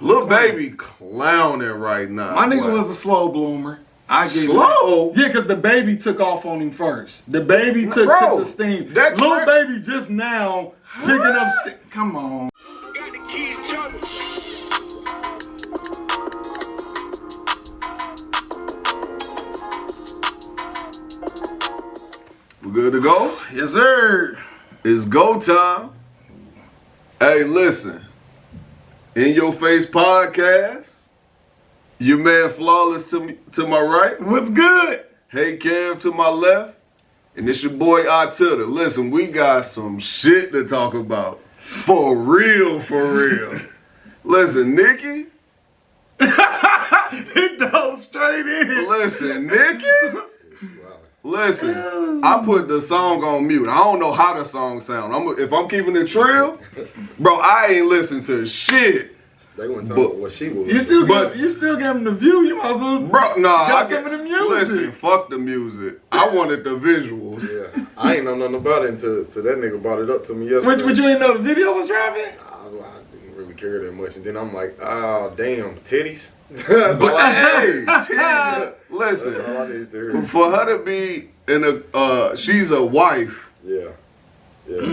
Lil Baby clowning right now. My nigga was a slow bloomer. I get slow? Yeah, because the baby took off on him first. The baby took the steam. Lil Baby just now picking up steam. Come on. Got the keys, we good to go? Yes, sir. It's go time. Hey, listen. In Your Face podcast. Your man Flawless to my right. What's good? Heyyy Kev to my left. And it's your boy Attila. Listen, we got some shit to talk about. For real, for real. Listen, Nicki. He dove straight in. Listen, Nicki. Listen, I put the song on mute. I don't know how the song sound. If I'm keeping it real, bro, I ain't listening to shit. They weren't talking about what she was. You still gave him the view. You might as well. Bro, got some of the music. Listen, fuck the music. I wanted the visuals. Yeah, I ain't know nothing about it until that nigga brought it up to me yesterday. But you ain't know the video was dropping? I didn't really care that much, and then I'm like, oh damn, titties. But hey, titties. Listen, that's all I need to hear. For her to be in a, she's a wife. Yeah.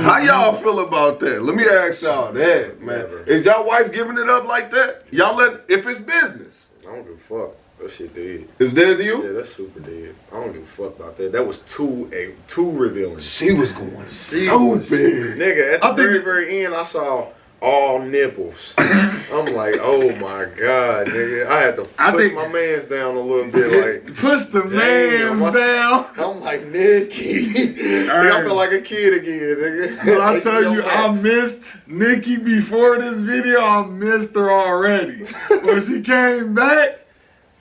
How y'all feel about that? Let me ask y'all that, man. Never. Is y'all wife giving it up like that? Y'all if it's business. I don't give a fuck. That shit dead. It's dead to you? Yeah, that's super dead. I don't give a fuck about that. That was too revealing. She was going stupid. Nigga, at the very end, I saw all nipples. I'm like, oh my god, nigga. I had to push my mans down a little bit, like push the mans down. I'm like, Nicki. Nigga, I feel like a kid again, nigga. But I tell you, I missed Nicki before this video. I missed her already. When she came back,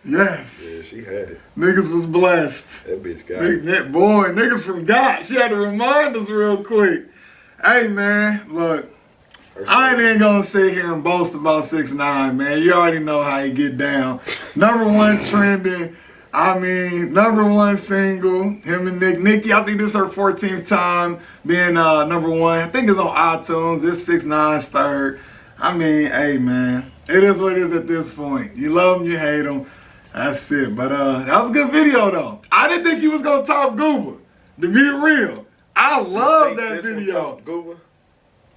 yes. Yeah, she had it. Niggas was blessed. That bitch got it. Boy, niggas forgot. She had to remind us real quick. Hey, man, look. I ain't even gonna sit here and boast about 6ix9ine, man. You already know how he get down. #1 trending. I mean, #1 single. Him and Nicki, I think this is her 14th time being #1. I think it's on iTunes. This 6ix9ine's third. I mean, hey, man. It is what it is at this point. You love him, you hate him. That's it. But that was a good video, though. I didn't think he was gonna top Gooba. To be real. I love that video. Gooba?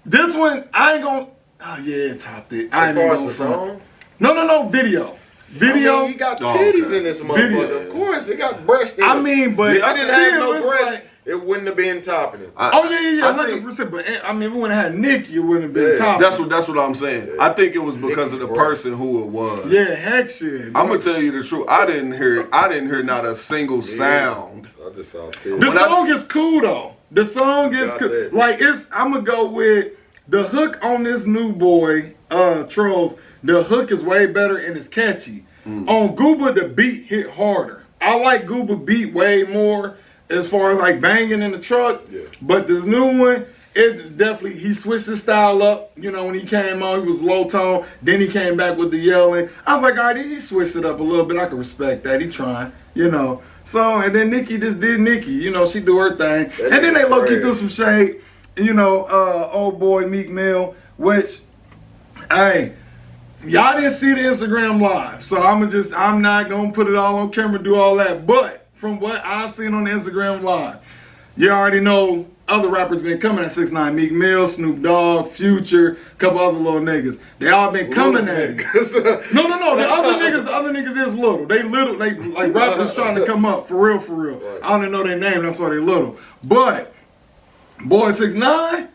This one, I ain't gonna. Oh yeah, it topped it. As far as the song? No, video. Video. I mean, you got titties in this motherfucker. Video. Of course, it got breasts in it. I mean, but if it didn't have no breasts, like, it wouldn't have been topping it. Oh yeah, 100%. But I mean, if it wouldn't have had Nicki, it wouldn't have been topping. That's what I'm saying. Yeah. I think it was because of the person who it was. Yeah, heck shit. I'm gonna tell you the truth. I didn't hear not a single sound. I just saw titties. The song is cool though. The song is cool. Like I'm gonna go with the hook on this new boy, Trolls. The hook is way better and it's catchy. On Gooba, the beat hit harder. I like Gooba beat way more as far as like banging in the truck. Yeah. But this new one, it definitely, he switched his style up. You know, when he came on, he was low tone. Then he came back with the yelling. I was like, all right, he switched it up a little bit. I can respect that. He trying, you know. So, and then Nicki just did Nicki. You know, she do her thing. And then they low-key threw some shade. You know, old boy Meek Mill, which, hey, y'all didn't see the Instagram live, so I'm not gonna put it all on camera, do all that. But from what I seen on the Instagram live, you already know other rappers been coming at 6ix9ine, Meek Mill, Snoop Dogg, Future, a couple other little niggas. They all been coming at it. No, the other niggas is little. They like rappers trying to come up, for real. Right. I don't even know their name, that's why they little. But boy 6ix9ine,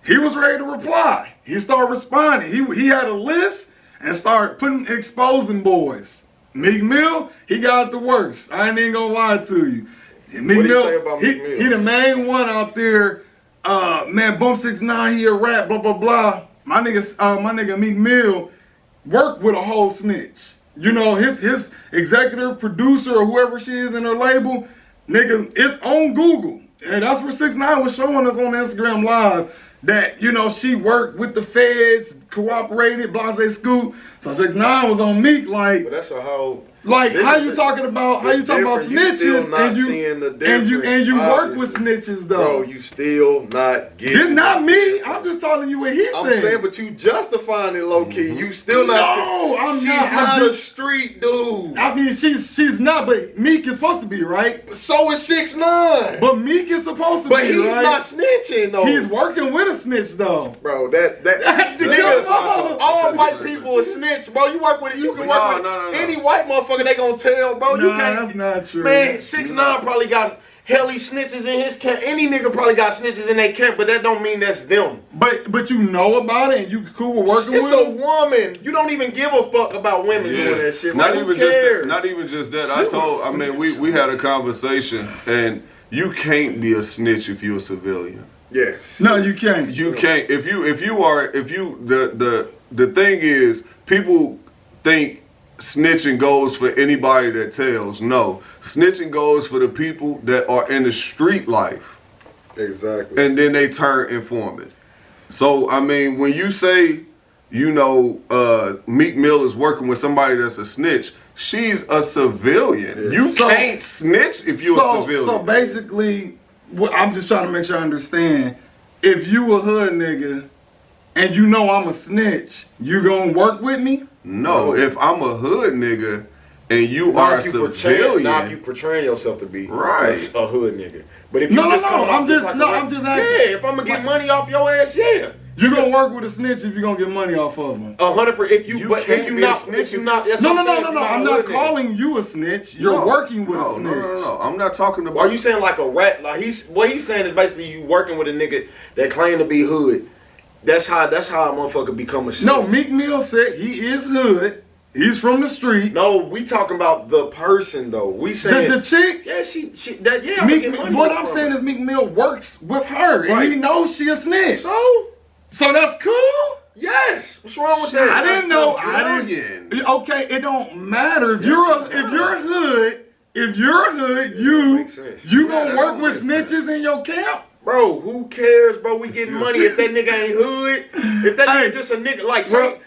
he was ready to reply. He started responding. He had a list and started exposing boys. Meek Mill, he got the worst. I ain't even gonna lie to you. Meek What do you Mill, say about Meek Mill? He the main one out there. Man, bump 6ix9ine, he a rap, blah blah blah. My nigga Meek Mill worked with a whole snitch. You know, his executive producer or whoever she is in her label, nigga, it's on Google. And that's where 6ix9ine was showing us on Instagram Live that, you know, she worked with the feds, cooperated, blase scoop. So 6ix9ine was on Meek like. But that's a whole. Like how you talking about snitches and you work with snitches though. Bro, you still not getting. It's not me. I'm just telling you what he said. I'm saying, but you justifying it low key. You still not. No, I'm she's not. not a street dude. I mean, she's not, but Meek is supposed to be, right? So is 6ix9ine. But Meek is supposed to but be, he's right? not snitching though. He's working with a snitch though. Bro, that niggas, all white people are snitch, bro. You work with it. You can work with any white motherfucker. They gonna tell, bro. You can't. That's not true. Man, 6ix9ine probably got helly snitches in his camp. Any nigga probably got snitches in their camp, but that don't mean that's them. But you know about it and you cool with working with It's a woman. You don't even give a fuck about women doing that shit. Not like, even who cares? not even just that. I mean, we had a conversation, and you can't be a snitch if you're a civilian. Yes. No, you can't. You can't. The thing is, people think snitching goes for anybody that tells. No, snitching goes for the people that are in the street life. Exactly. And then they turn informant. So I mean, when you say, Meek Mill is working with somebody that's a snitch, she's a civilian. Yeah. You can't snitch if you're a civilian. So basically, I'm just trying to make sure I understand. If you a hood nigga and you know I'm a snitch, you gonna work with me? No, if I'm a hood nigga and you are a civilian, now you portraying yourself to be right a hood nigga. But if you I'm just asking. asking. Yeah, if I'm gonna get money off your ass, yeah. You gonna work with a snitch if you gonna get money off of him? 100%. If you not snitch, no. I'm not calling you a snitch. You're working with a snitch. No. I'm not talking about. Are you saying like a rat? Like what he's saying is basically you working with a nigga that claim to be hood. That's how a motherfucker become a snitch. No, Meek Mill said he is hood. He's from the street. No, we talking about the person though. We saying the chick. Yeah, what I'm saying is Meek Mill works with her, and he knows she a snitch. So that's cool. Yes. What's wrong with that? I didn't know. Okay, it don't matter if you're hood. If you're hood, you gonna work with snitches in your camp. Bro, who cares, bro? We getting money if that nigga ain't hood. If that nigga just a nigga, like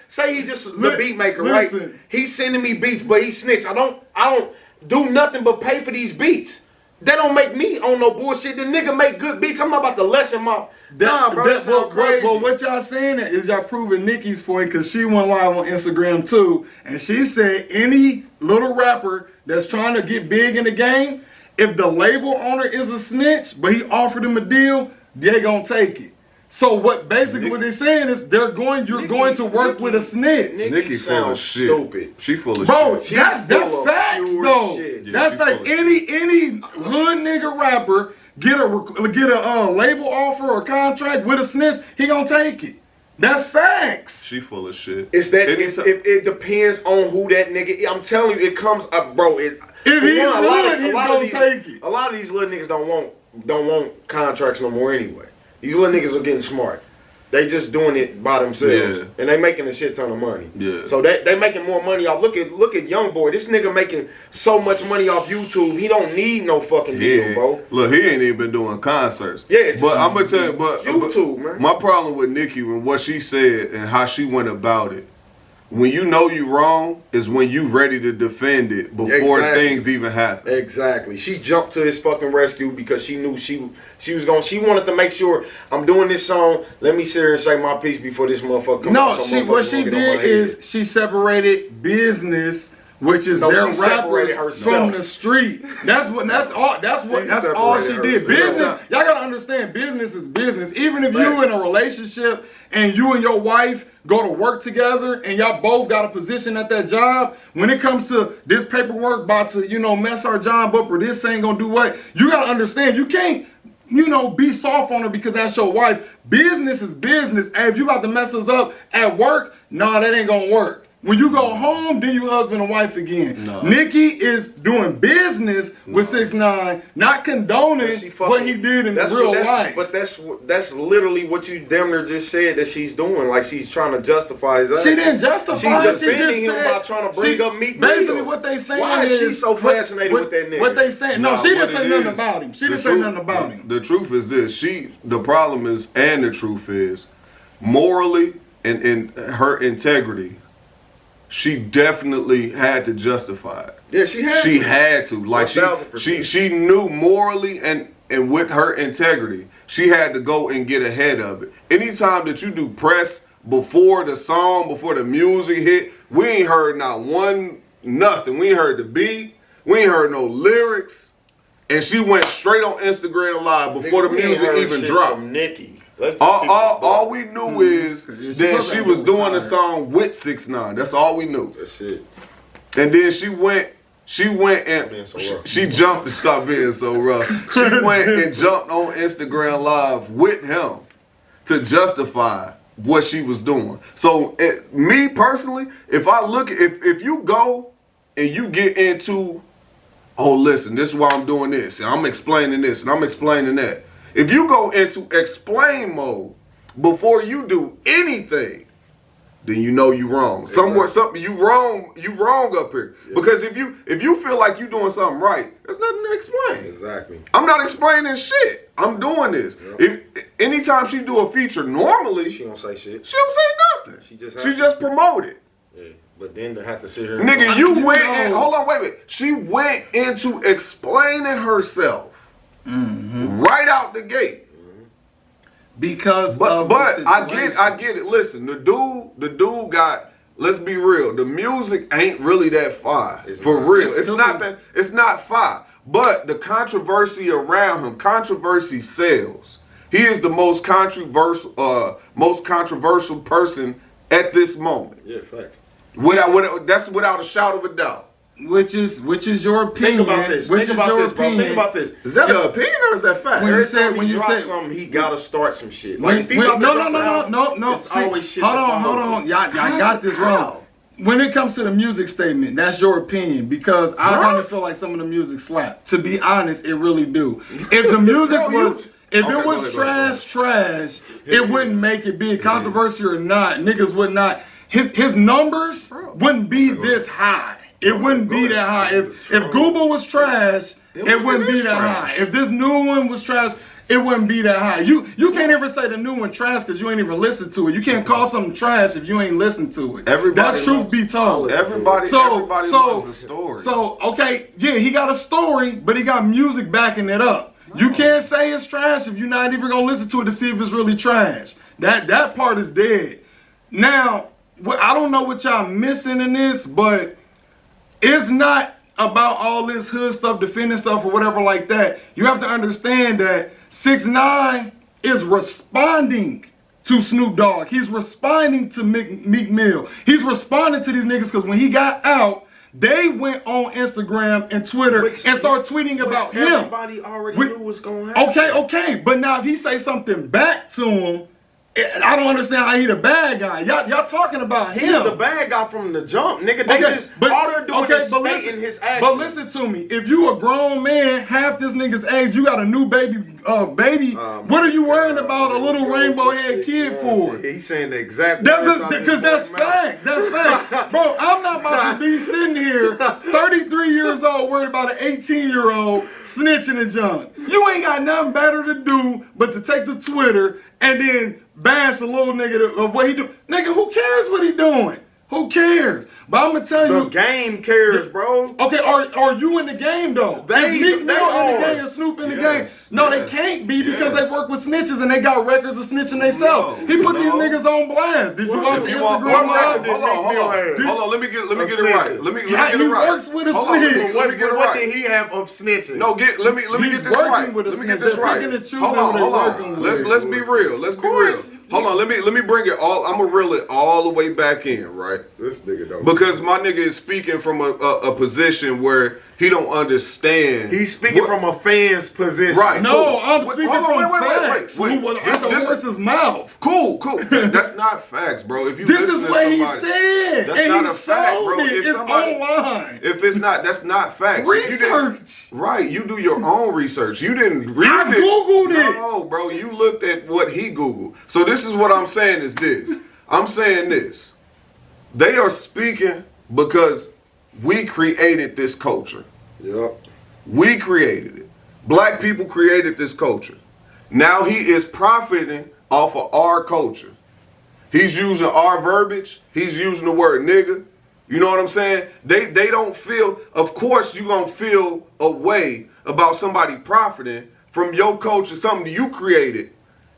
say he just the beat maker, right? He's sending me beats, but he snitch. I don't do nothing but pay for these beats. That don't make me on no bullshit. The nigga make good beats. I'm not about to lessen my. Nah, bro, that's crazy. Well, what y'all saying is y'all proving Nicki's point because she went live on Instagram too, and she said any little rapper that's trying to get big in the game, if the label owner is a snitch, but he offered him a deal, they gonna take it. So what they're saying is you're going to work with a snitch. Nicki full of shit. Stupid. She full of shit. shit. That's facts though. Yeah, that's facts. Any hood nigga rapper get a label offer or contract with a snitch, he gonna take it. That's facts. She full of shit. It depends on who that nigga. I'm telling you, it comes up, bro. If he's hood, he's gonna take it. A lot of these little niggas don't want contracts no more anyway. These little niggas are getting smart. They just doing it by themselves, and they making a shit ton of money. Yeah. So they making more money off. Look at Young Boy. This nigga making so much money off YouTube. He don't need no fucking deal, bro. Look, he ain't even been doing concerts. Yeah, but I'm gonna tell you, YouTube, man. My problem with Nicki and what she said and how she went about it. When you know you wrong is when you ready to defend it before things even happen. Exactly. She jumped to his fucking rescue because she knew she wanted to make sure I'm doing this song. Let me sit here and say my piece before this motherfucker comes out. No, what she did is she separated business, which is their rappers from the street. That's all she did. Business, y'all gotta understand, business is business. Even if you in a relationship and you and your wife go to work together and y'all both got a position at that job, when it comes to this paperwork about to, mess our job up or this ain't gonna do what, you gotta understand, you can't, be soft on her because that's your wife. Business is business. Hey, if you about to mess us up at work, nah, that ain't gonna work. When you go home, then you husband and wife again. No. Nicki is doing business with 6ix9ine, not condoning what he did in real life. But that's literally what you damn near just said that she's doing. Like she's trying to justify his action. She didn't justify it. She's defending him by trying to bring up Meek Mill. Basically what they saying Why is she so fascinated with that nigga? What they saying? No, she didn't say nothing about him. She didn't say nothing about him. The truth is this. The problem is, and the truth is, morally and in her integrity, she definitely had to justify it. Yeah, she had She to. had to. Like, she knew morally and with her integrity, she had to go and get ahead of it. Anytime that you do press before the song, before the music hit, we ain't heard not nothing. We ain't heard the beat. We ain't heard no lyrics. And she went straight on Instagram Live before the music even dropped. From Nicki. All we knew is that she was doing a song with 6ix9ine. That's all we knew. That's it. And then she went and she jumped to stop being so rough. She went and jumped on Instagram Live with him to justify what she was doing. So me personally, if you go and you get into, oh listen, this is why I'm doing this, and I'm explaining this, and I'm explaining that. If you go into explain mode before you do anything, then you know you wrong. Something you wrong up here. Yeah. Because if you feel like you doing something right, there's nothing to explain. Exactly. I'm not explaining shit. I'm doing this. Yep. Anytime she do a feature normally, she don't say shit. She don't say nothing. She just promote it. Yeah. But then to have to sit here nigga, you went and hold on, wait a minute. She went into explaining herself right out the gate. Because but I get it. Listen, the dude got, let's be real, the music ain't really that fire. For real. It's not fire. But the controversy around him, controversy sells. He is the most controversial person at this moment. Yeah, facts. That's without a shadow of a doubt. Which is your opinion. Think about this. Think about this. Is that an opinion or is that fact? When you say something, he gotta start some shit. Like no. It's always shit. Hold on. Y'all got this wrong. When it comes to the music statement, that's your opinion, because I kind of feel like some of the music slap. To be honest, it really do. If the music was, if it was trash, it wouldn't make it big. Controversy or not, niggas would not. His numbers wouldn't be this high. It wouldn't be that high. If Google was trash, it wouldn't be that high. If this new one was trash, it wouldn't be that high. You can't ever say the new one trash because you ain't even listened to it. You can't call something trash if you ain't listened to it. That's truth be told. Everybody loves a story. So, okay, yeah, he got a story, but he got music backing it up. You can't say it's trash if you're not even gonna listen to it to see if it's really trash. That part is dead. Now, I don't know what y'all missing in this, but it's not about all this hood stuff, defending stuff, or whatever like that. You have to understand that 6ix9ine is responding to Snoop Dogg. He's responding to Meek Mill. He's responding to these niggas because when he got out, they went on Instagram and Twitter and started tweeting about him. Everybody already knew what's going to happen. Okay. But now if he say something back to him, I don't understand how he the bad guy. Y'all talking about him. He's the bad guy from the jump, nigga. All they're doing is stating his actions. But listen to me. If you a grown man, half this nigga's age, you got a new baby. What are you worrying about a little rainbow head kid for? He's saying the exact. Because that's facts. That's facts. Bro, I'm not about to be sitting here, 33 years old, worried about an 18-year-old snitching and junk. You ain't got nothing better to do but to take to Twitter and then bash a little nigga of what he do. Nigga, who cares what he doing? Who cares? But I'm gonna tell you, the game cares, bro. Okay, are you in the game though? Is Meek Mill in the game? Is Snoop in the game? No, they can't be because they work with snitches and they got records of snitching themselves. He put these niggas on blast. Did you watch the Instagram live? Hold on. Let me get it right. Let me get it right. He works with a snitch. What did he have of snitching? No, let me get this right. Let me get this right. Hold on. Let's be real. Let's be real. Hold on, let me bring it all. I'm gonna reel it all the way back in, right? This nigga don't. Because my nigga is speaking from a position where he don't understand. He's speaking from a fan's position. Right. No, I'm speaking from facts. Wait. That's the horse's mouth. Cool. That's not facts, bro. If you this listen is to what somebody, he said. that's not a fact, bro. It's online. If it's not, that's not facts. Research. Right. You do your own research. You didn't read I Googled it. No, bro. You looked at what he Googled. So this is what I'm saying is this. I'm saying this. They are speaking because we created this culture. Yep. We created it. Black people created this culture. Now he is profiting off of our culture. He's using our verbiage. He's using the word nigga. You know what I'm saying? They don't feel, of course you gonna feel a way about somebody profiting from your culture, something you created.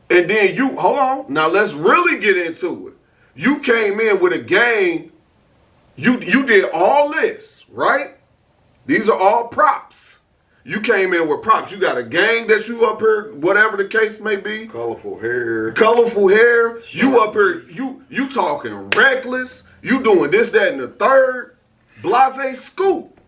And then hold on, now let's really get into it. You came in with a gang, you did all this, right? These are all props. You came in with props. You got a gang that you up here, whatever the case may be. Colorful hair. Colorful hair. You up here, you talking reckless. You doing this, that, and the third. Blase scoop.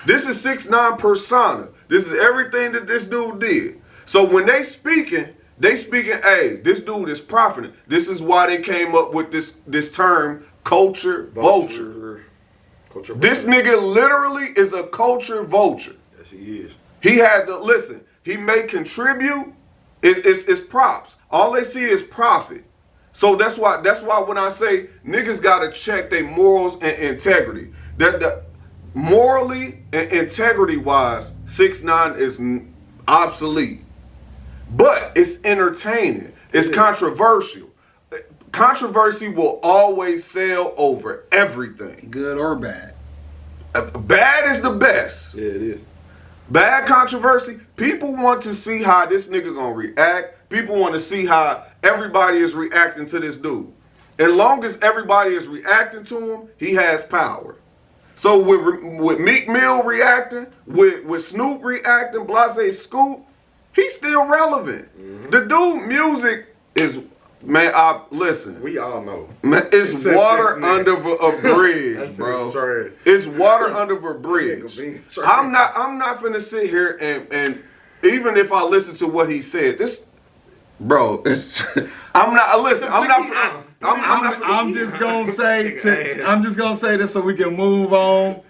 This is 6ix9ine persona. This is everything that this dude did. So when they speaking, hey, this dude is profiting. This is why they came up with this term, culture vulture. This nigga literally is a culture vulture. Yes, he is. He had to, listen, he may contribute, it's props. All they see is profit. So that's why when I say niggas gotta check their morals and integrity. That morally and integrity wise, 6ix9ine is obsolete. But it's entertaining. It's controversial. Controversy will always sell over everything. Good or bad. Bad is the best. Yeah, it is. Bad controversy. People want to see how this nigga gonna react. People want to see how everybody is reacting to this dude. As long as everybody is reacting to him, he has power. So with Meek Mill reacting, with Snoop reacting, Blase Scoop, he's still relevant. The dude music is, man, listen. We all know. Man, it's water under a bridge, bro. It's water under a bridge. I'm not finna sit here and even if I listen to what he said, this, bro, I'm just gonna say this so we can move on.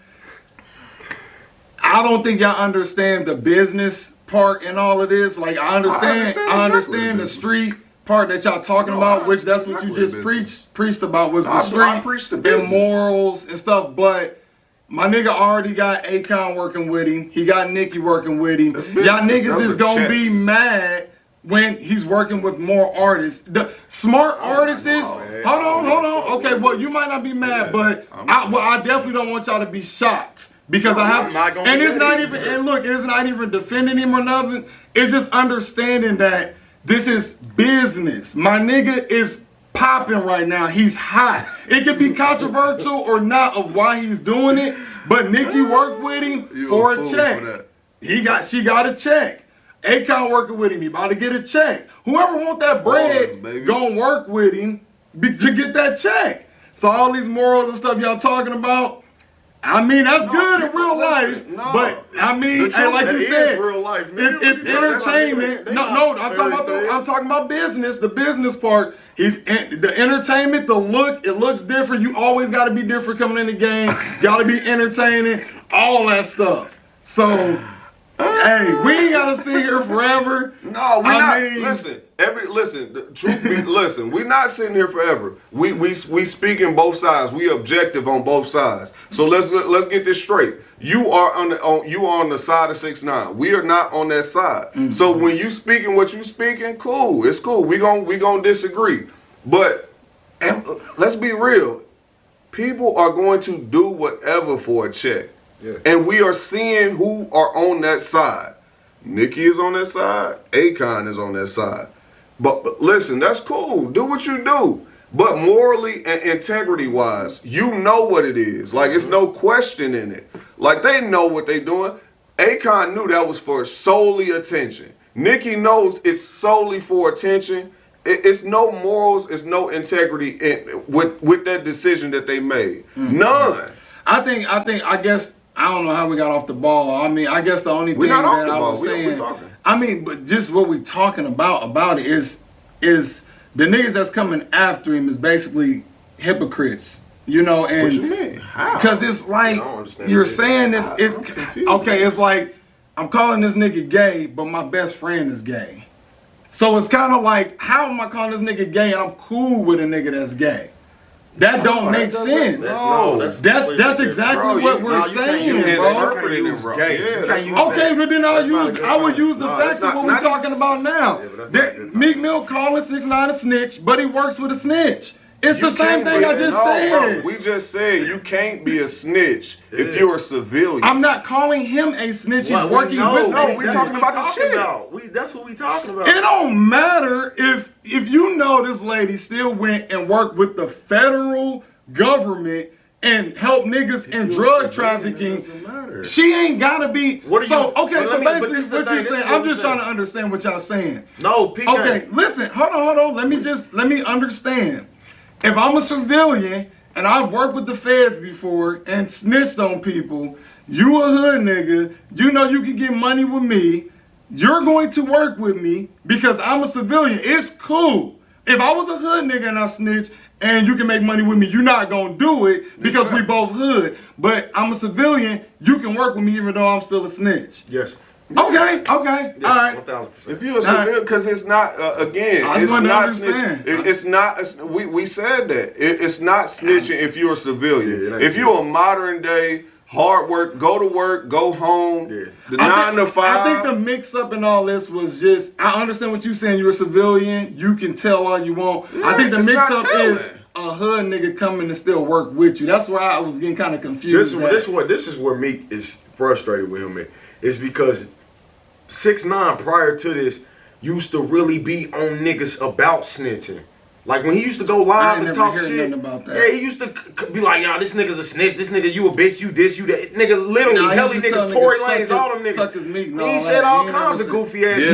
I don't think y'all understand the business part in all of this. Like I understand the street part that y'all talking about, which that's what you just preached about was the street and morals and stuff. But my nigga already got Akon working with him. He got Nicki working with him. Y'all niggas is gonna be mad when he's working with more artists. The smart artists is, hold on. Okay, well, you might not be mad, but I definitely don't want y'all to be shocked. Because I have, and it's not even, and look, it's not even defending him or nothing. It's just understanding that this is business. My nigga is popping right now. He's hot. It could be controversial or not of why he's doing it, but Nicki worked with him for a check. She got a check. Akon working with him. He about to get a check. Whoever want that bread, gonna work with him to get that check. So all these morals and stuff y'all talking about, I mean, that's good in real life, but I mean, like you said, real life. It's entertainment. No, I'm talking about business. The business part. The entertainment, the look. It looks different. You always got to be different coming in the game. Got to be entertaining. All that stuff. So, hey, we ain't gotta sit here forever. No, listen. The truth be, listen. We're not sitting here forever. We speaking both sides. We objective on both sides. So let's get this straight. You are on the side of 6ix9ine. We are not on that side. Mm-hmm. So when you speaking what you speaking, cool. It's cool. We gonna disagree. But let's be real. People are going to do whatever for a check. Yeah. And we are seeing who are on that side. Nicki is on that side. Akon is on that side. But listen, that's cool. Do what you do. But morally and integrity-wise, you know what it is. Like, it's no question in it. Like, they know what they doing. Akon knew that was for solely attention. Nicki knows it's solely for attention. It's no morals, it's no integrity with that decision that they made. Mm-hmm. None. I guess, I don't know how we got off the ball. I mean, I guess the only thing that I was saying, I mean, but just what we talking about it is the niggas that's coming after him is basically hypocrites, you know. And what you mean? How? Because it's like you're saying this. It's okay. It's like I'm calling this nigga gay, but my best friend is gay. So it's kind of like, how am I calling this nigga gay and I'm cool with a nigga that's gay? That don't make sense. That's exactly what we're saying, bro. Okay, but then I would use the facts of what we're talking about now. Meek Mill calling 6ix9ine a snitch, but he works with a snitch. It's the same thing I just said. Bro, we just said you can't be a snitch if you're a civilian. I'm not calling him a snitch. He's working with me. No, we're talking about the shit. That's what we talking about. It don't matter if you know this lady still went and worked with the federal government and helped niggas in drug trafficking. She ain't gotta be. So basically what you're saying, I'm just trying to understand what y'all saying. No, PK. Okay, listen, hold on. Let me understand. If I'm a civilian and I've worked with the feds before and snitched on people, you a hood nigga, you know you can get money with me, you're going to work with me because I'm a civilian. It's cool. If I was a hood nigga and I snitched and you can make money with me, you're not gonna do it because we both hood. But I'm a civilian, you can work with me even though I'm still a snitch. Yes. Okay, all Yeah, right. 1000%. If you're a civilian, because it's not, again, it's not snitching. It's not, we said that. It's not snitching if you're a civilian. If you're a modern day, hard work, go to work, go home, the 9 to 5. I think the mix up in all this was just, I understand what you're saying, you're a civilian, you can tell all you want. I think the mix up is a hood nigga coming to still work with you. That's where I was getting kind of confused. This is where Meek is frustrated with him, man. It's because 6ix9ine prior to this used to really be on niggas about snitching. Like when he used to go live and talk shit, about that. Yeah, he used to be like, "Yo, this nigga's a snitch. This nigga, you a bitch. You this, you that." Nigga, literally, hell, niggas, Tory Lanez, all them niggas. He said all kinds of goofy ass shit.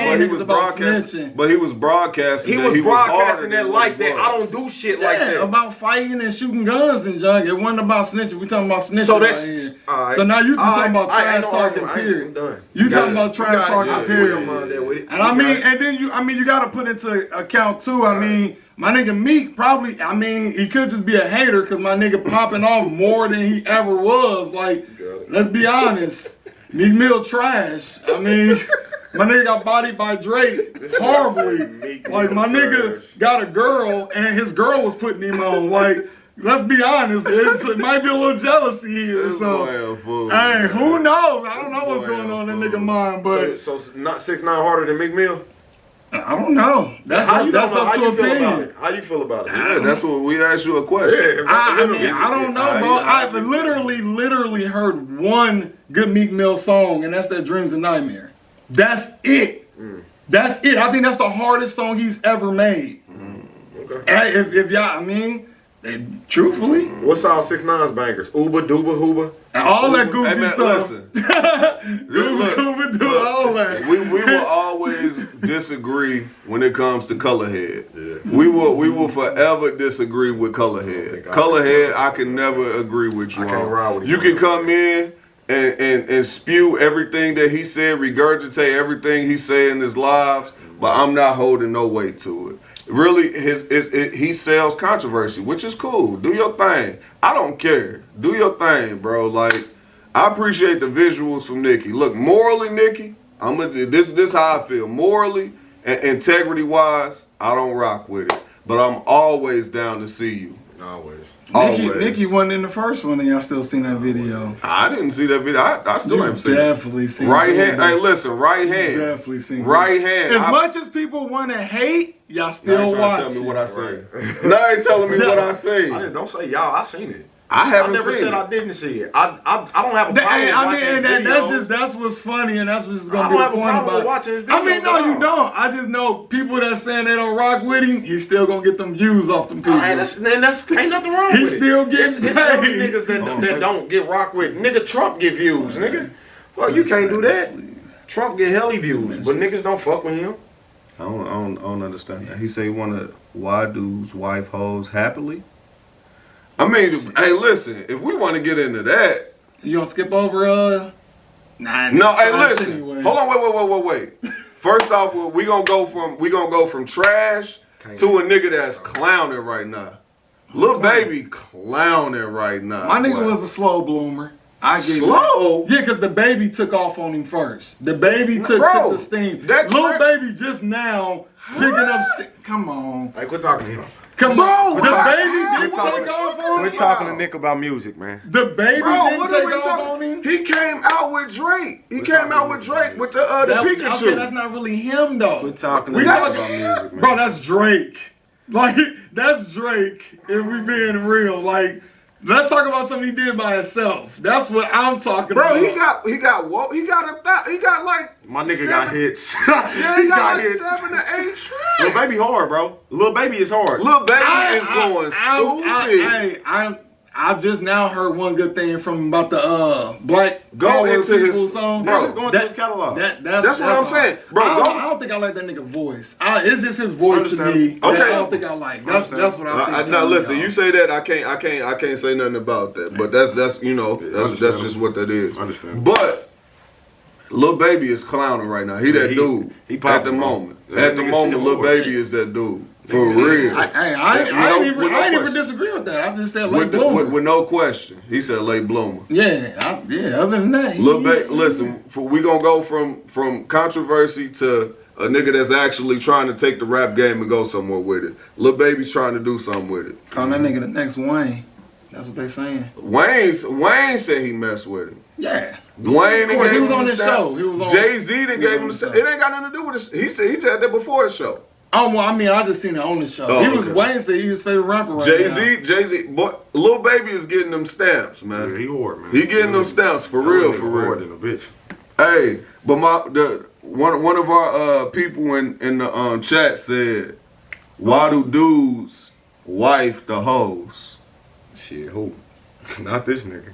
But he was broadcasting. But he was broadcasting. He was broadcasting that like that. I don't do shit like that. About fighting and shooting guns and junk. It wasn't about snitching. We talking about snitching. So that's so now you just talking about trash talking. Period. You talking about trash talking. Period. And then you gotta put into account too. I mean, my nigga Meek probably, he could just be a hater because my nigga popping off more than he ever was. Like, let's be honest. Meek Mill trash. My nigga got bodied by Drake horribly. Like, my nigga got a girl and his girl was putting him on. Like, let's be honest. It might be a little jealousy here. So, hey, who knows? I don't know what's going on in that nigga mind. But so not 6ix9ine harder than Meek Mill? I don't know. That's up to opinion. How you feel about it? Yeah, that's what we asked you a question. I don't know, bro. I've literally heard one good Meek Mill song, and that's that Dreams and Nightmare. That's it. That's it. I think that's the hardest song he's ever made. Okay. If y'all, truthfully. What's all 6ix9ine's bangers? Uber, Duba, Hooba? All that goofy stuff. Listen. All that. We will always disagree when it comes to Colorhead. Yeah. We will forever disagree with Colorhead. Colorhead, I can never agree with you on. Can't ride with you can come in and spew everything that he said, regurgitate everything he said in his lives, but I'm not holding no weight to it. Really, he sells controversy, which is cool. Do your thing. I don't care. Do your thing, bro. Like, I appreciate the visuals from Nicki. Look, morally, Nicki, this how I feel. Morally and integrity-wise, I don't rock with it. But I'm always down to see you. Always. Nicki wasn't in the first one, and y'all still seen that video. I didn't see that video. I still haven't seen it. Definitely seen it. Right hand. Hey, listen, right hand. Definitely seen it. Right hand. As much as people want to hate, y'all still watch. Tell me what I say. Now ain't telling me what I say. Don't say y'all. I seen it. I haven't never seen said I didn't see it. I don't have a problem watching his videos. That's what's funny, and that's what's gonna be the point about watching his videos. No, you don't. I just know people that saying they don't rock with him, he's still gonna get them views off them people. That's ain't nothing wrong with it. He still gets paid. It's other niggas that don't get rock with. Nigga, Trump get views, nigga. Well, you can't do that. Trump get helly views, but niggas don't fuck with him. I don't understand that. He say he wanna why dudes wife hoes happily. Hey, listen, if we want to get into that, you gonna skip over No, hey, listen. Anyways. Hold on, wait. First off, we gonna go from trash to a nigga that's clowning right now. Lil Baby clowning right now. My nigga was a slow bloomer. Slow? Yeah, because the baby took off on him first. The baby took the steam. Lil Baby just now picking up steam. Come on. Hey, quit talking to him. Come on, the baby didn't take off on him. We're talking to Nick about music, man. The baby didn't take off on him. He came out with Drake. He came out with Drake with the Pikachu. Okay, that's not really him though. We're talking about music, man. Bro, that's Drake. Like that's Drake. If we being real, like. Let's talk about something he did by himself. That's what I'm talking about. Bro, he got like my nigga got hits. Yeah, he got like hits. 7 to 8 tracks. Lil Baby hard, bro. Lil Baby is hard. Lil Baby is going stupid. I just now heard one good thing from about the black go into his song. Bro, go into his catalog. That's what I'm saying, bro. I don't think I like that nigga voice. It's just his voice to me. Okay, I don't think I like. That's what I think. Now listen, you say that I can't say nothing about that, but that's that's just what that is. I understand. But Lil Baby is clowning right now. He that dude. He at the moment. At the moment, Lil Baby is that dude. For real. I ain't even disagree with that. I just said late bloomer. With no question. He said late bloomer. Yeah, other than that. Listen, we going to go from controversy to a nigga that's actually trying to take the rap game and go somewhere with it. Lil Baby's trying to do something with it. Call that nigga the next Wayne. That's what they saying. Wayne said he messed with him. Yeah. Wayne, of course, he was on his show. He was on Jay-Z that gave him the stuff. It ain't got nothing to do with it. He said he had that before the show. Oh, well, I mean, I just seen it on the show. Wayne said he's his favorite rapper right now. Jay-Z, boy, Lil Baby is getting them stamps, man. Yeah, he hard, man. He getting them stamps for real. Hard than a bitch. Hey, but one of our people in the chat said, "Why do dudes wife the hoes?" Shit, who? Not this nigga.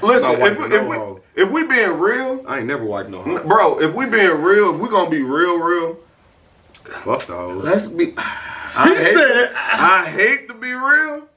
Listen, if we being real, I ain't never wiped no hoe. Bro, if we being real, if we gonna be real, fuck the hoes. Let's be. I hate to be real,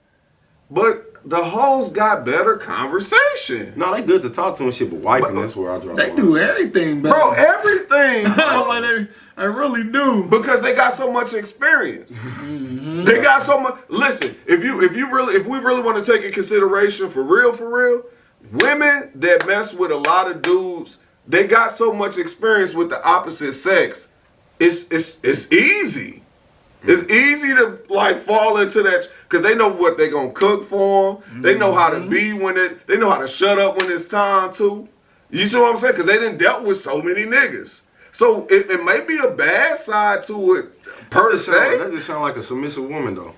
but the hoes got better conversation. No, they good to talk to and shit, but wiping, that's where I draw the line. They do everything better. Bro, everything. Like I really do. Because they got so much experience. Mm-hmm. They got so much. Listen, if we really want to take in consideration for real, women that mess with a lot of dudes, they got so much experience with the opposite sex. It's easy. It's easy to like fall into that because they know what they gonna cook for them. Mm-hmm. They know how to be they know how to shut up when it's time to. You see what I'm saying? Because they done dealt with so many niggas. So it may be a bad side to it per se. That just sound like a submissive woman though.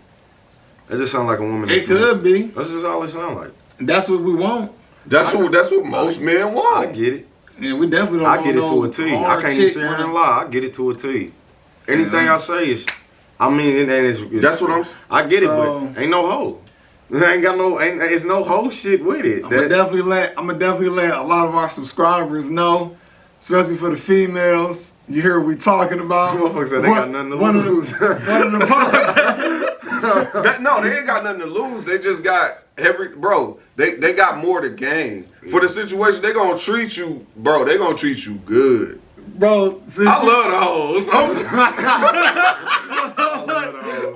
That just sound like a woman. It could be. That's just all it sound like. That's what we want. That's what most men want. I get it. Yeah, we definitely don't I get it to a T. I can't even sit here and lie. I get it to a T. Anything I say is, I mean, that's what I'm. I get it, but ain't no hoe. It's no hoe shit with it. I'm gonna definitely let a lot of our subscribers know, especially for the females. You hear what we talking about? Motherfuckers said they got nothing to lose. One of the podcasts. No, they ain't got nothing to lose. They just got they got more to gain. Yeah. For the situation, they gonna treat you, bro. They gonna treat you good. Bro, I love the hoes.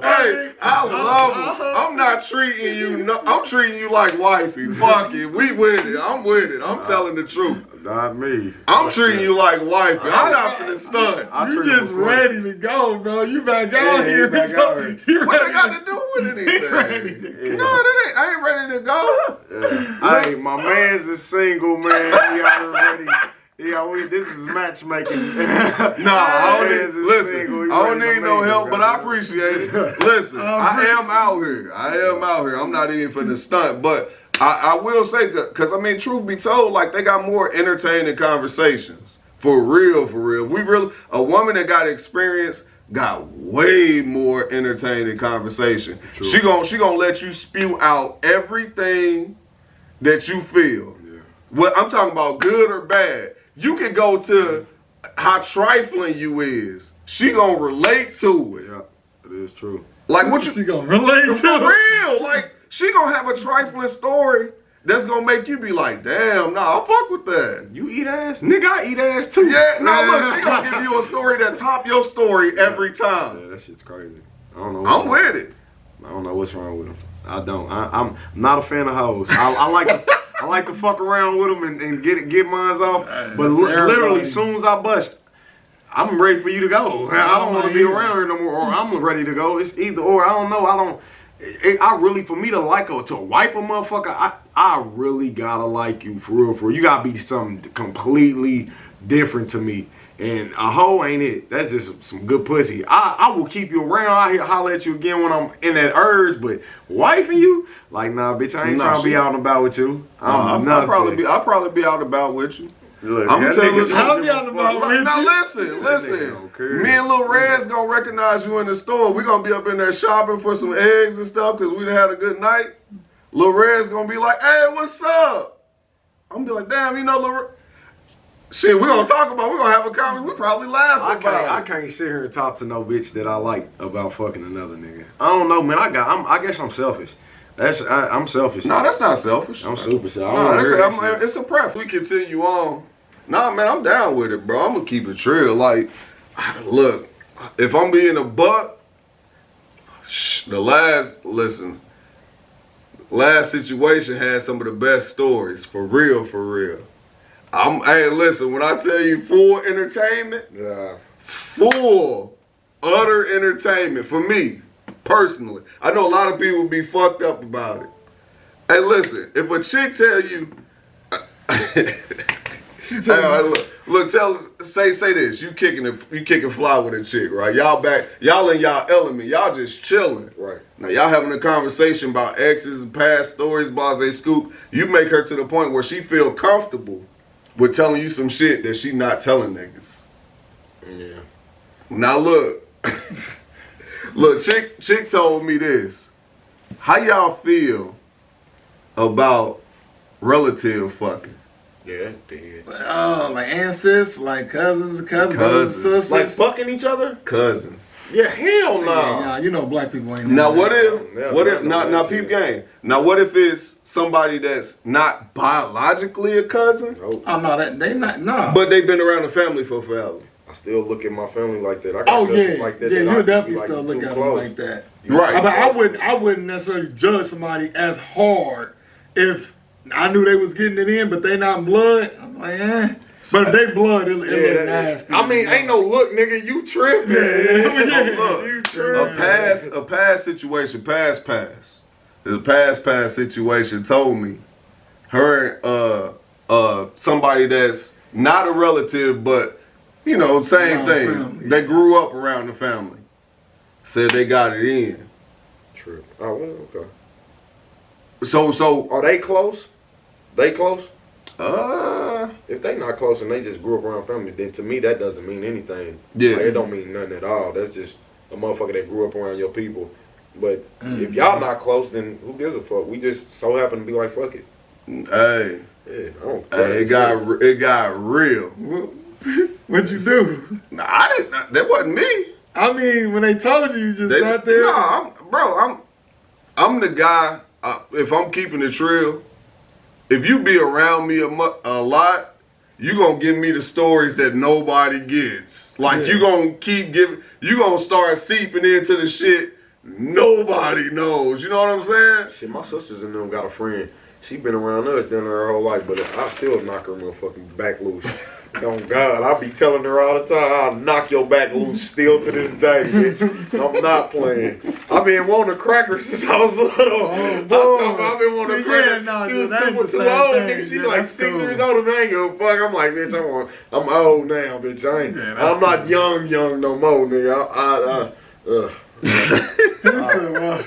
Hey, I love them. I'm not treating you. I'm treating you like wifey. Fuck it, we with it. I'm with it. I'm telling the truth. Not me. I'm treating you like wifey. I'm not finna stunt. You just ready to go, bro. You back out here. Back out here. What they got to do with anything? No, I ain't ready to go. Yeah. Hey, my man's a single man. He already. Yeah, this is matchmaking. No, I don't need no help, but I appreciate it. Listen, I am out here. I'm not even for the stunt, but I will say, because I mean, truth be told, like they got more entertaining conversations. For real. A woman that got experience got way more entertaining conversation. True. She gonna let you spew out everything that you feel. Yeah. What I'm talking about, good or bad. You can go to how trifling you is. She gonna relate to it. Yeah, it is true. Like what she gonna relate to? For real. Like she gonna have a trifling story that's gonna make you be like, damn, nah, I fuck with that. You eat ass? Nigga, I eat ass too. Yeah, no, look, she gonna give you a story that top your story every time. Yeah, that shit's crazy. I don't know. I'm with it. I don't know what's wrong with him. I don't. I'm not a fan of hoes. I like to fuck around with them and get mine off. But literally, as soon as I bust, I'm ready for you to go. I don't want to be around here no more, or I'm ready to go. It's either or. I don't know. I really, for me to like her, to wipe a motherfucker, I really gotta like you for real. You gotta be something completely different to me. And a hoe ain't it. That's just some good pussy. I will keep you around. I'll holler at you again when I'm in that urge. But wifing you, like, nah, bitch, I ain't trying to be out and about with you. I'll probably be out and about with you. Look, I'm gonna tell you. I'll be out and about with you. Now listen. Me and Lil Red's gonna recognize you in the store. We gonna be up in there shopping for some eggs and stuff because we done had a good night. Lil Red's gonna be like, "Hey, what's up?" I'm gonna be like, "Damn, you know, Lil Red." Shit, we're gonna have a conversation. We probably laugh about it. I can't sit here and talk to no bitch that I like about fucking another nigga. I don't know, man. I guess I'm selfish. I'm selfish. No, that's not selfish. I'm super selfish. No, it's a preference. We continue on. Nah, man, I'm down with it, bro. I'm gonna keep it real. Like, look, if I'm being a buck, last situation had some of the best stories, for real. Hey, listen, when I tell you full entertainment, full, utter entertainment for me, personally. I know a lot of people be fucked up about it. Hey, listen, if a chick tell you, say this, you kicking fly with a chick, right? Y'all in y'all element, y'all just chilling. Right. Now y'all having a conversation about exes, past stories, blase scoop. You make her to the point where she feel comfortable with telling you some shit that she not telling niggas. Yeah. Now look, chick told me this. How y'all feel about relative fucking? Yeah, dead. Like ancestors, like cousins, brothers, sisters. Like fucking each other? Cousins. Yeah, hell no. Nah, you know black people ain't. Now what if now peep game. Now what if it's somebody that's not biologically a cousin? Nope. Oh no, they not. No. But they've been around the family for forever. I still look at my family like that. I got cousins like that. Yeah, that you I definitely like still look at them like that. Right. But I wouldn't necessarily judge somebody as hard if I knew they was getting it in, but they not blood. I'm like, eh. But if they blood, it look nasty. I mean, ain't no look, nigga. You tripping? So look, you tripping? a past situation, past. The past situation told me her somebody that's not a relative, but you know, same thing. Family. They grew up around the family. Said they got it in. True. Oh, well, okay. So are they close? They close? Uh, If they not close and they just grew up around family, then to me that doesn't mean anything. Yeah. Like, it don't mean nothing at all. That's just a motherfucker that grew up around your people. But if y'all not close, then who gives a fuck? We just so happen to be like, fuck it. Hey, Yeah, I don't hey, it got real. What'd you do? Nah, I didn't. That wasn't me. I mean, when they told you, you just sat there. No, I'm the guy. If I'm keeping it real, if you be around me a lot, you gonna give me the stories that nobody gets. Like you gonna keep giving. You gonna start seeping into the shit nobody knows. You know what I'm saying? Shit, my sisters and them got a friend. She been around us down her whole life, but I still knock her motherfucking back loose. Oh God, I be telling her all the time, I'll knock your back loose still to this day, bitch. I'm not playing. I've been wanting a cracker since I was little. I've been wanting a cracker. She was super too old, nigga. She's like 6 years older than I ain't give a fuck. I'm like, bitch, I'm old now, bitch. I'm not young no more, nigga.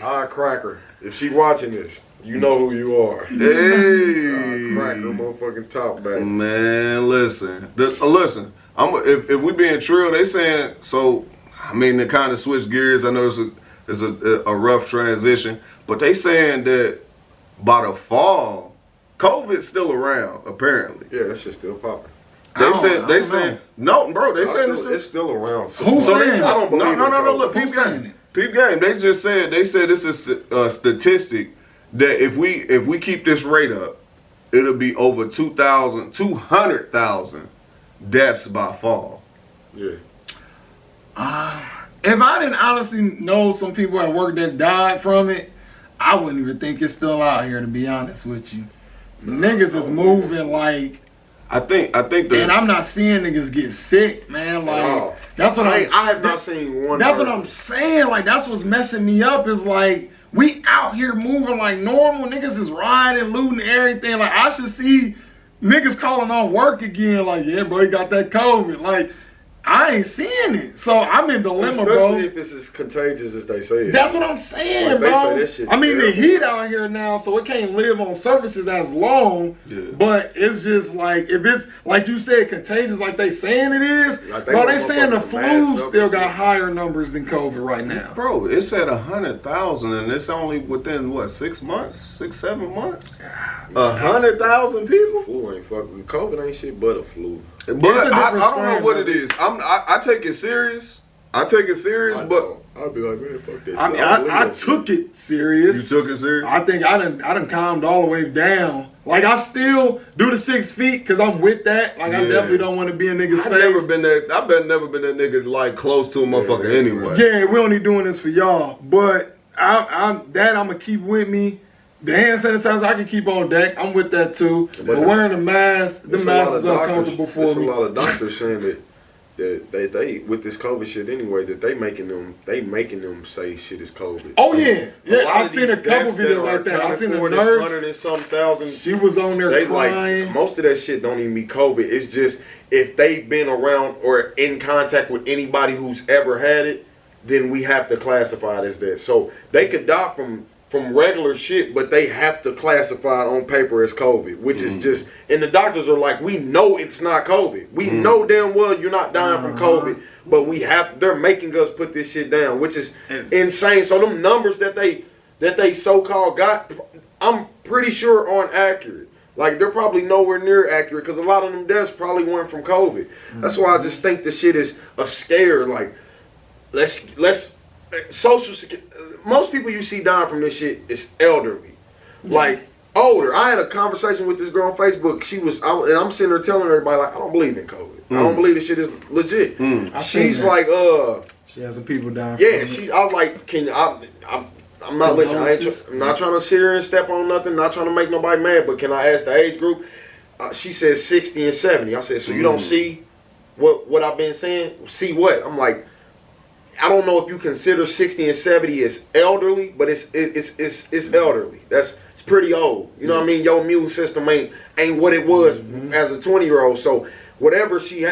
I cracker. If she watching this, you know who you are. Hey, crack her motherfucking top back. Man, listen. Listen. If we being true, they saying so. I mean, to kind of switch gears. I know it's a rough transition, but they saying that by the fall, COVID's still around. Apparently, yeah, that shit's still popping. They said no, bro. They said it's still around. Who's saying? I don't believe no. Look, Who's saying it? Peep game. They said this is a statistic that if we keep this rate up, it'll be over 200,000 deaths by fall. Yeah. If I didn't honestly know some people at work that died from it, I wouldn't even think it's still out here, to be honest with you. Niggas is moving like. I think and I'm not seeing niggas get sick, man. Like that's what I have not seen one. That's what I'm saying. Like that's what's messing me up. Is like we out here moving like normal. Niggas is riding, looting, everything. Like I should see niggas calling on work again. Like yeah, bro, you got that COVID. Like I ain't seeing it. So I'm in dilemma, Especially bro. if it's as contagious as they say it. That's what I'm saying, Like, they bro. say that shit's I mean, the terrible. heat out here now, so it can't live on surfaces as long. Yeah. But it's just like, if it's, like you said, contagious like they saying it is, Like they bro, want they saying the motherfuckers to mask flu up still and got shit. higher numbers than COVID right now. Bro, it's at 100,000 and it's only within what, 6 months, 6, 7 months. 100,000 people. Flu ain't fucking. COVID ain't shit but a flu. But It's a I different don't know strain, what bro. it is. I take it serious. I take it serious, but I'll be like, man, fuck that. I mean, shit. don't I believe that took shit. it serious. you took it serious. I think I done calmed all the way down. Like, I still do the 6 feet because I'm with that. Like, I Yeah. definitely don't want to be in niggas' I've face. never been that. I've never been that nigga like close to a motherfucker Yeah. anyway. Yeah, we only doing this for y'all. But I'm gonna keep with me. The hand sanitizer I can keep on deck. I'm with that too. But wearing the mask, the There's a mask lot is of doctors- uncomfortable for there's me. a lot of doctors saying that they with this COVID shit anyway, that they making them say shit is COVID. Oh yeah, A lot I of seen a these couple deaths that videos are like that. I accounted seen a for, this nurse. 100 and some thousand. She was on there They crying. like most of that shit don't even be COVID. It's just if they've been around or in contact with anybody who's ever had it, then we have to classify it as that. So they could die from regular shit, but they have to classify it on paper as COVID, which is just, and the doctors are like, we know it's not COVID. We know damn well you're not dying from COVID, but they're making us put this shit down, which is insane. So them numbers that they so-called got, I'm pretty sure aren't accurate. Like, they're probably nowhere near accurate because a lot of them deaths probably weren't from COVID. That's why I just think the shit is a scare. Like, let's social security. Most people you see dying from this shit is elderly, like older. I had a conversation with this girl on Facebook. And I'm sitting there telling everybody like, I don't believe in COVID. I don't believe this shit is legit. She's like, She has some people dying. yeah. from it. I was like, I'm not listening. I'm not trying to sit here and step on nothing. Not trying to make nobody mad. But can I ask the age group? She says 60 and 70. I said, so you don't see what I've been saying? See what? I'm like, I don't know if you consider 60 and 70 as elderly, but it's elderly. It's pretty old. You know what I mean? Your immune system ain't what it was as a 20-year-old. So whatever he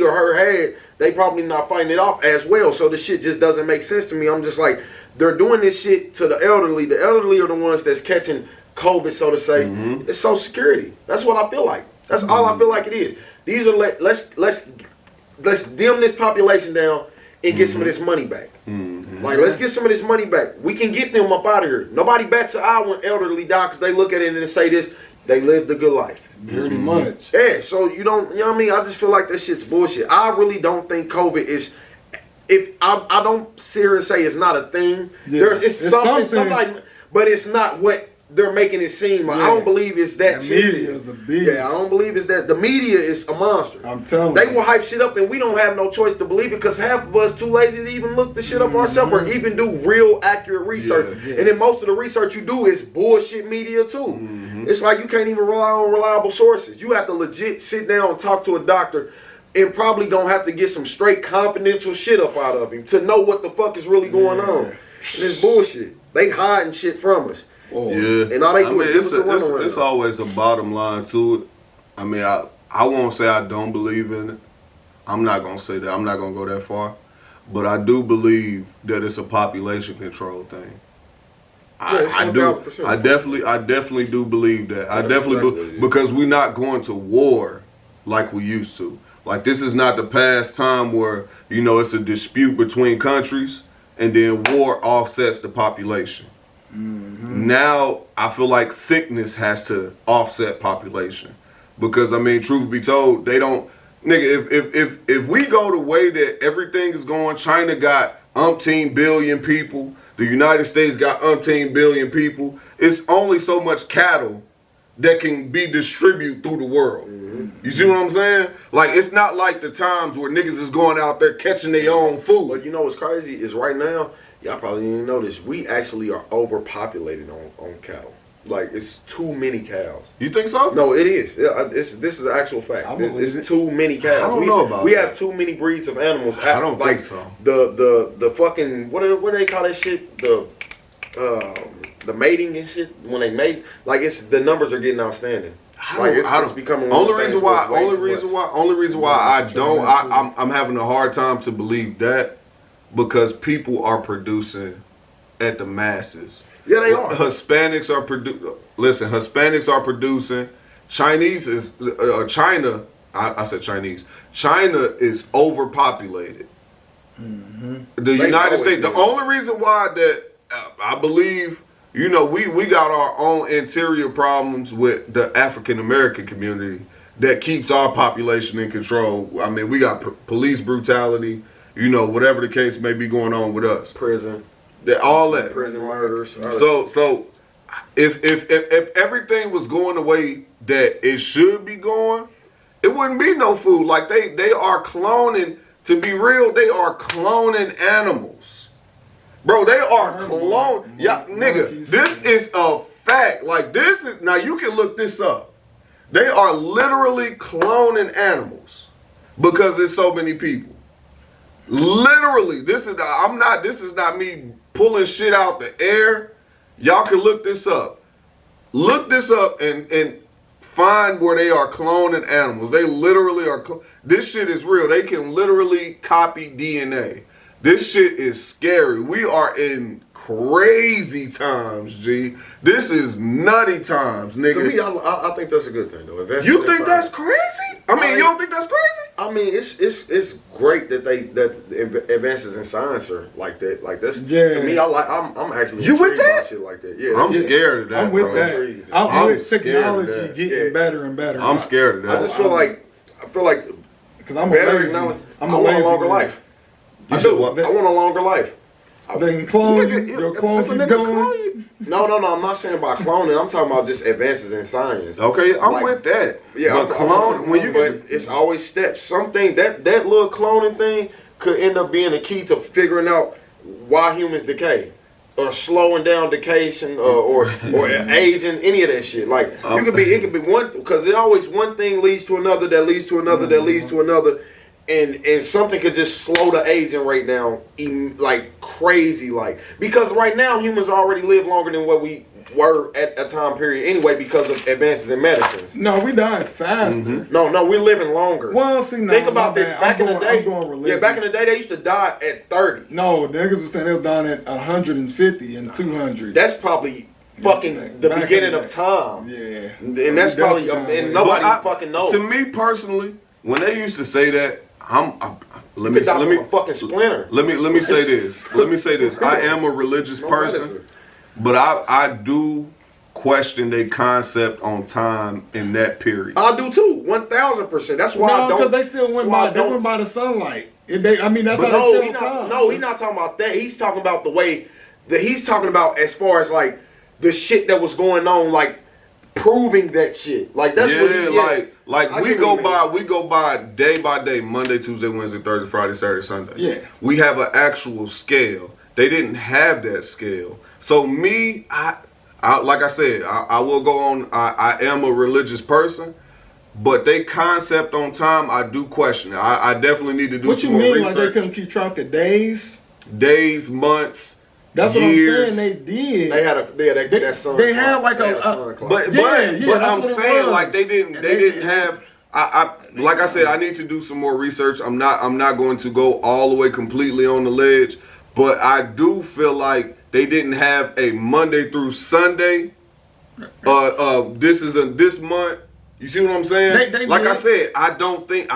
or her had, they probably not fighting it off as well. So the shit just doesn't make sense to me. I'm just like, they're doing this shit to the elderly. The elderly are the ones that's catching COVID, so to say. It's Social Security. That's what I feel like. That's all I feel like it is. These are let's dim this population down and get some of this money back. Like, let's get some of this money back. We can get them up out of here. Nobody bats an eye when elderly doctors, they look at it and say this, they lived a good life. Pretty much. Yeah, so you know what I mean? I just feel like that shit's bullshit. I really don't think COVID is, if I don't sit here and say it's not a thing. Yeah. It's something, but it's not what they're making it seem like. I don't believe it's that The serious. media is a beast. Yeah, I don't believe it's that. The media is a monster. I'm telling They you. will hype shit up and we don't have no choice to believe it because half of us too lazy to even look the shit up ourselves or even do real accurate research. Yeah. And then most of the research you do is bullshit media too. It's like you can't even rely on reliable sources. You have to legit sit down and talk to a doctor and probably gonna have to get some straight confidential shit up out of him to know what the fuck is really going on. And it's bullshit. They hiding shit from us. Yeah, And all they do is give us the runaround. it's always a bottom line to it. I mean, I won't say I don't believe in it. I'm not gonna say that. I'm not gonna go that far. But I do believe that it's a population control thing. I do. 1000%. I definitely do believe that. I That's definitely exactly do what it is. because we're not going to war like we used to. Like, this is not the past time where it's a dispute between countries and then war offsets the population. Now I feel like sickness has to offset population because I mean, truth be told, they don't. Nigga, if we go the way that everything is going, China got umpteen billion people, the United States got umpteen billion people. It's only so much cattle that can be distributed through the world. You see what I'm saying? Like, it's not like the times where niggas is going out there catching their own food. But you know what's crazy is right now, y'all probably didn't know this, we actually are overpopulated on cattle. Like, it's too many cows. You think so? No, it is. This is an actual fact. I believe It's too many cows. I don't know about we that. have too many breeds of animals. I don't like, think so. The fucking what do they call that shit? The mating and shit when they mate. Like, the numbers are getting outstanding. It's becoming only reason why I'm having a hard time to believe that because people are producing at the masses. Yeah, they are. Hispanics are Hispanics are producing. Chinese is China. I said Chinese. China is overpopulated. The United States. The only reason why that I believe, we got our own interior problems with the African American community that keeps our population in control. I mean, we got police brutality. Whatever the case may be going on with us. Prison. All that. Prison murders. So if everything was going the way that it should be going, it wouldn't be no food. Like they are cloning. To be real, they are cloning animals. Bro, they are cloning. Yeah, nigga, this is a fact. Like this is, now you can look this up. They are literally cloning animals because there's so many people. Literally, this is not me pulling shit out the air. Y'all can look this up. Look this up and find where they are cloning animals. They literally are. This shit is real. They can literally copy DNA. This shit is scary. We are in crazy times, G. This is nutty times, nigga. To me, I think that's a good thing, though. You think that's crazy? I mean, you don't think that's crazy? I mean, it's great that the advances in science are like that. Like that's to me, I'm actually with that? by shit like that. Yeah, I'm scared of that. I'm with bro. that. I'm with technology getting better and better. I'm scared of that. I just feel like because I'm better lazy. now. I want a longer life. I do. I want a longer life. They can clone you. Your clone keep going. No. I'm not saying about cloning. I'm talking about just advances in science. Okay, I'm with that. Yeah, but it's always steps. Something that little cloning thing could end up being the key to figuring out why humans decay, or slowing down decayation, or aging, any of that shit. Like it could be one, because it always one thing leads to another, that leads to another, that leads to another. And something could just slow the aging rate down like crazy, like, because right now humans already live longer than what we were at a time period anyway because of advances in medicines. No, we dying faster. No, we're living longer. Well, see, no, think about this. Back in the day, back in the day, they used to die at 30. No, niggas was saying they was dying at 150 and 200. That's probably fucking the beginning of time. Yeah, and that's probably and nobody fucking knows. To me personally, when they used to say that, let me fucking splinter. Let me say this. Let me say this. I am a religious person, but I do question their concept on time in that period. I do too, 1000%. That's why I don't. Because they still went by the sunlight. That's how they tell time. No, he's not talking about that. He's talking about the way that he's talking about as far as like the shit that was going on, like proving that shit. Like that's what we go by day by day, Monday, Tuesday, Wednesday, Thursday, Friday, Saturday, Sunday. Yeah. We have an actual scale. They didn't have that scale. So me, I like I said, I will go on. I am a religious person, but they concept on time, I do question it. I definitely need to do some more research. What you mean, like they couldn't keep track of days? Days, months. That's years. what I'm saying. They did. They had that sun. They had like but I'm saying like they didn't have. Like I said, I need to do some more research. I'm not going to go all the way completely on the ledge, but I do feel like they didn't have a Monday through Sunday. This is this month. You see what I'm saying? Like I said, I don't think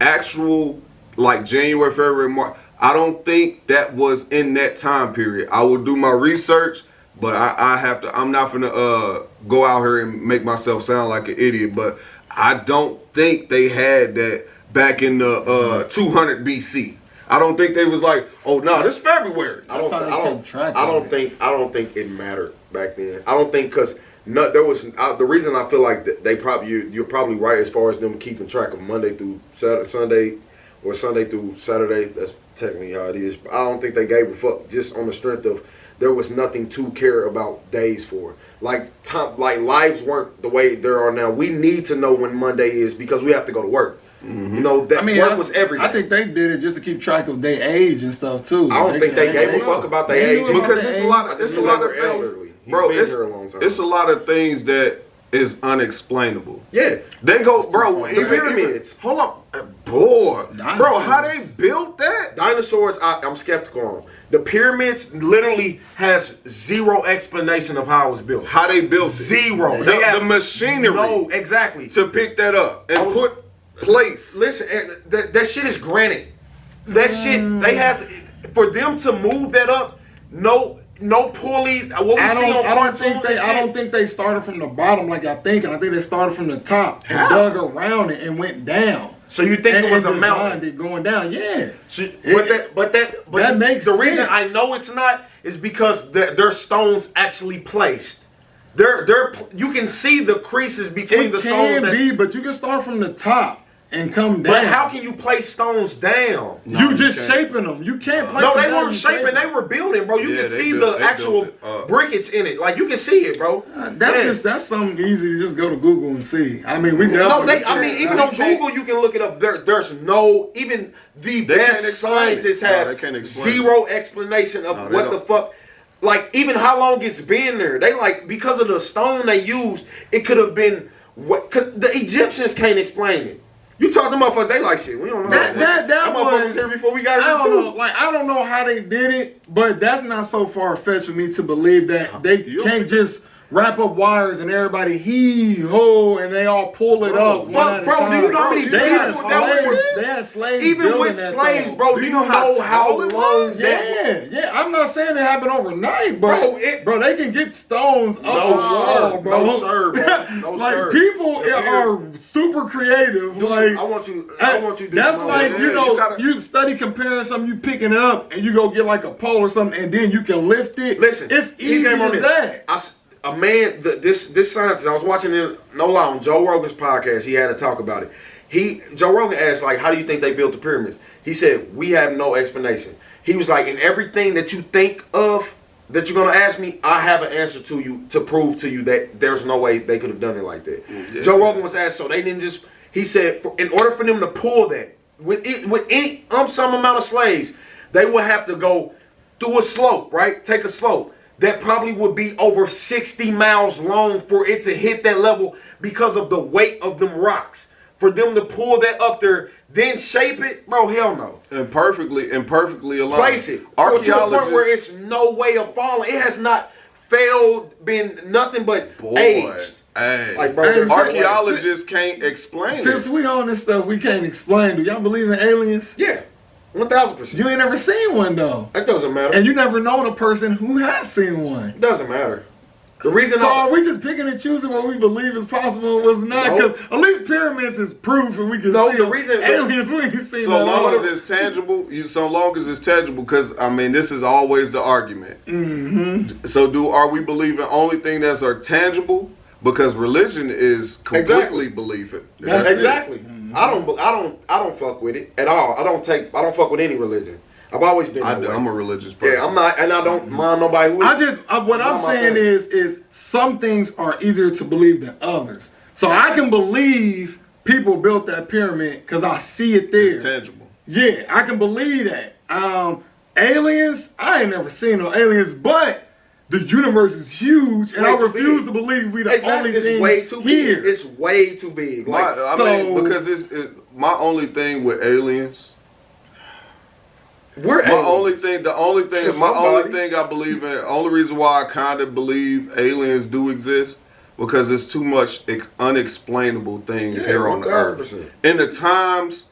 actual like January, February, March. I don't think that was in that time period. I will do my research, but I have to. I'm not gonna go out here and make myself sound like an idiot. But I don't think they had that back in the 200 BC. I don't think they was like, oh no, this February. I don't think it mattered back then. I don't think because there was the reason I feel like that you're probably right as far as them keeping track of Monday through Sunday or Sunday through Saturday. That's technically how it is. But I don't think they gave a fuck just on the strength of there was nothing to care about days for. Like lives weren't the way there are now. We need to know when Monday is because we have to go to work. Mm-hmm. You know, work was every day. I think they did it just to keep track of their age and stuff too. I don't think they gave a fuck about their age because it's a lot of things, bro. It's a lot of things that is unexplainable. Yeah. They go, bro, The pyramids. Hold on. Boy. Bro, Dinosaurs. how they built that? Dinosaurs, I'm skeptical on. The pyramids literally has zero explanation of how it was built. How they built it. Zero. The machinery No, exactly. to pick that up and I was- put place. Listen, that shit is granite. That shit, they have to, for them to move that up, no pulley. What we see on cartoons and I don't shit. think they started from the bottom like I think, and I think they started from the top and How? dug around it and went down. So you think it was a and mountain? designed it going down, yeah. But That makes the reason sense. I know it's not is because their stones actually placed. They're you can see the creases between It the stones. can that's- be, but you can start from the top and come down. But how can you place stones down? No, you you just can't. shaping them? You can't place No, them they down, weren't you shaping. shape They them. were building, bro. You Yeah, can they see built- the they actual built it. brickage in it. Like you can see it, bro. That's something easy to just go to Google and see. I mean, we No, definitely I mean, even They on can't- Google, you can look it up. There's no, even the They can't best explain scientists it. No, have they can't explain zero explanation of No, they what the don't. fuck. Like, even how long it's been there. They like, because of the stone they used, it could have been, cause the Egyptians can't explain it. You talk to motherfuckers, they like shit. We don't know. That motherfuckers was here before we got I here don't too. know. Like I don't know how they did it, but that's not so far fetched for me to believe that they You don't can't think- just wrap up wires and everybody hee ho and they all pull it up. one But at a bro, do you time. know how many They had people that slaves? were They had slaves. even building with that slaves, thing. bro? Do you know how tall it long was? that? Yeah. I'm not saying it happened overnight, but Bro, they can get stones up No, the wall, sir. bro. No, sir, bro. No, like sir. people Here. are super creative. I want you to do That's some like more. you know you you, gotta- study comparing something, you picking it up, and you go get like a pole or something, and then you can lift it. Listen, it's he easy came on as it. that. A man, this scientist, I was watching it, no lie, on Joe Rogan's podcast. He had to talk about it. Joe Rogan asked, like, how do you think they built the pyramids? He said, we have no explanation. He was like, in everything that you think of that you're gonna ask me, I have an answer to you to prove to you that there's no way they could have done it like that. Yeah. Joe Rogan was asked, so they didn't just. He said, in order for them to pull that with any some amount of slaves, they would have to go through a slope, right? Take a slope that probably would be over 60 miles long for it to hit that level because of the weight of them rocks. For them to pull that up there, then shape it, bro, hell no. And perfectly aligned. Place it. Or to the point where it's no way of falling. It has not failed, been nothing but age. Hey, Like, bro, Hey, there's no way. archaeologists can't explain Since it. we on this stuff, we can't explain. Do y'all believe in aliens? Yeah, 1000%. You ain't never seen one though, That doesn't matter. and you never known a person who has seen one. It doesn't matter. The reason So are we just picking and choosing what we believe is possible and what's not? No. Because at least pyramids is proof, and we can No, see the them. reason- aliens we ain't seen. So that long long. as it's tangible, because I mean, this is always the argument. Mm-hmm. So are we believing only thing that's are tangible? Because religion is completely Exactly. believing. That's it. exactly. I don't fuck with it at all. I don't fuck with any religion. I've always been that way. I'm a religious person. Yeah, I'm not, and I don't mind nobody who. what I'm not my saying thing. is some things are easier to believe than others. So I can believe people built that pyramid because I see it there. It's tangible. Yeah, I can believe that. Aliens, I ain't never seen no aliens, but the universe is huge, and Way I too refuse big. to believe we the Exactly, only it's thing way too here. big. It's way too big. Like, I mean, because my only thing with aliens. we're The only thing I believe in, only reason why I kind of believe aliens do exist, because there's too much unexplainable things Yeah, here on the earth. 1000%. In the times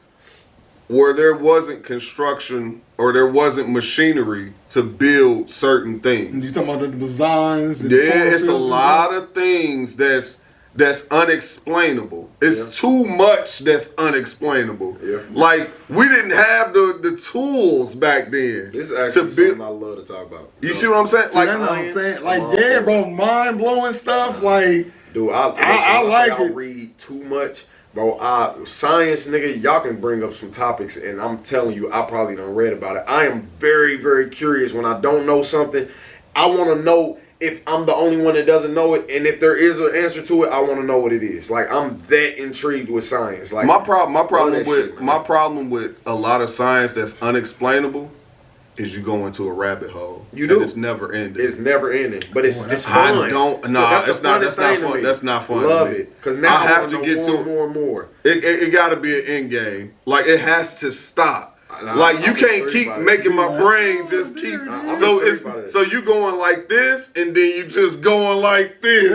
where there wasn't construction or there wasn't machinery to build certain things. You talking about the designs? And Yeah, it's a forces and lot of things that's unexplainable. It's too much that's unexplainable. Yeah. Like, we didn't have the tools back then this is to actually something build. I love to talk about. You see what I'm saying? See, Like, that's what I'm science, saying. Like, I'm all yeah, for bro, mind blowing stuff. Like, Dude, I listen, like I it. read too much. Bro, science, nigga, y'all can bring up some topics, and I'm telling you, I probably done read about it. I am very, very curious when I don't know something. I want to know if I'm the only one that doesn't know it, and if there is an answer to it, I want to know what it is. Like, I'm that intrigued with science. Like, my problem that with shit, man. my problem with a lot of science that's unexplainable is you go into a rabbit hole. You do. And it's never ending. It's never ending, but it's fun. I don't. No, it's not. That's not fun. That's not fun. Love it because now I have to get to more and more. It got to be an end game. Like it has to stop. Like you can't keep making my brain just keep. So you going like this, and then you just going like this.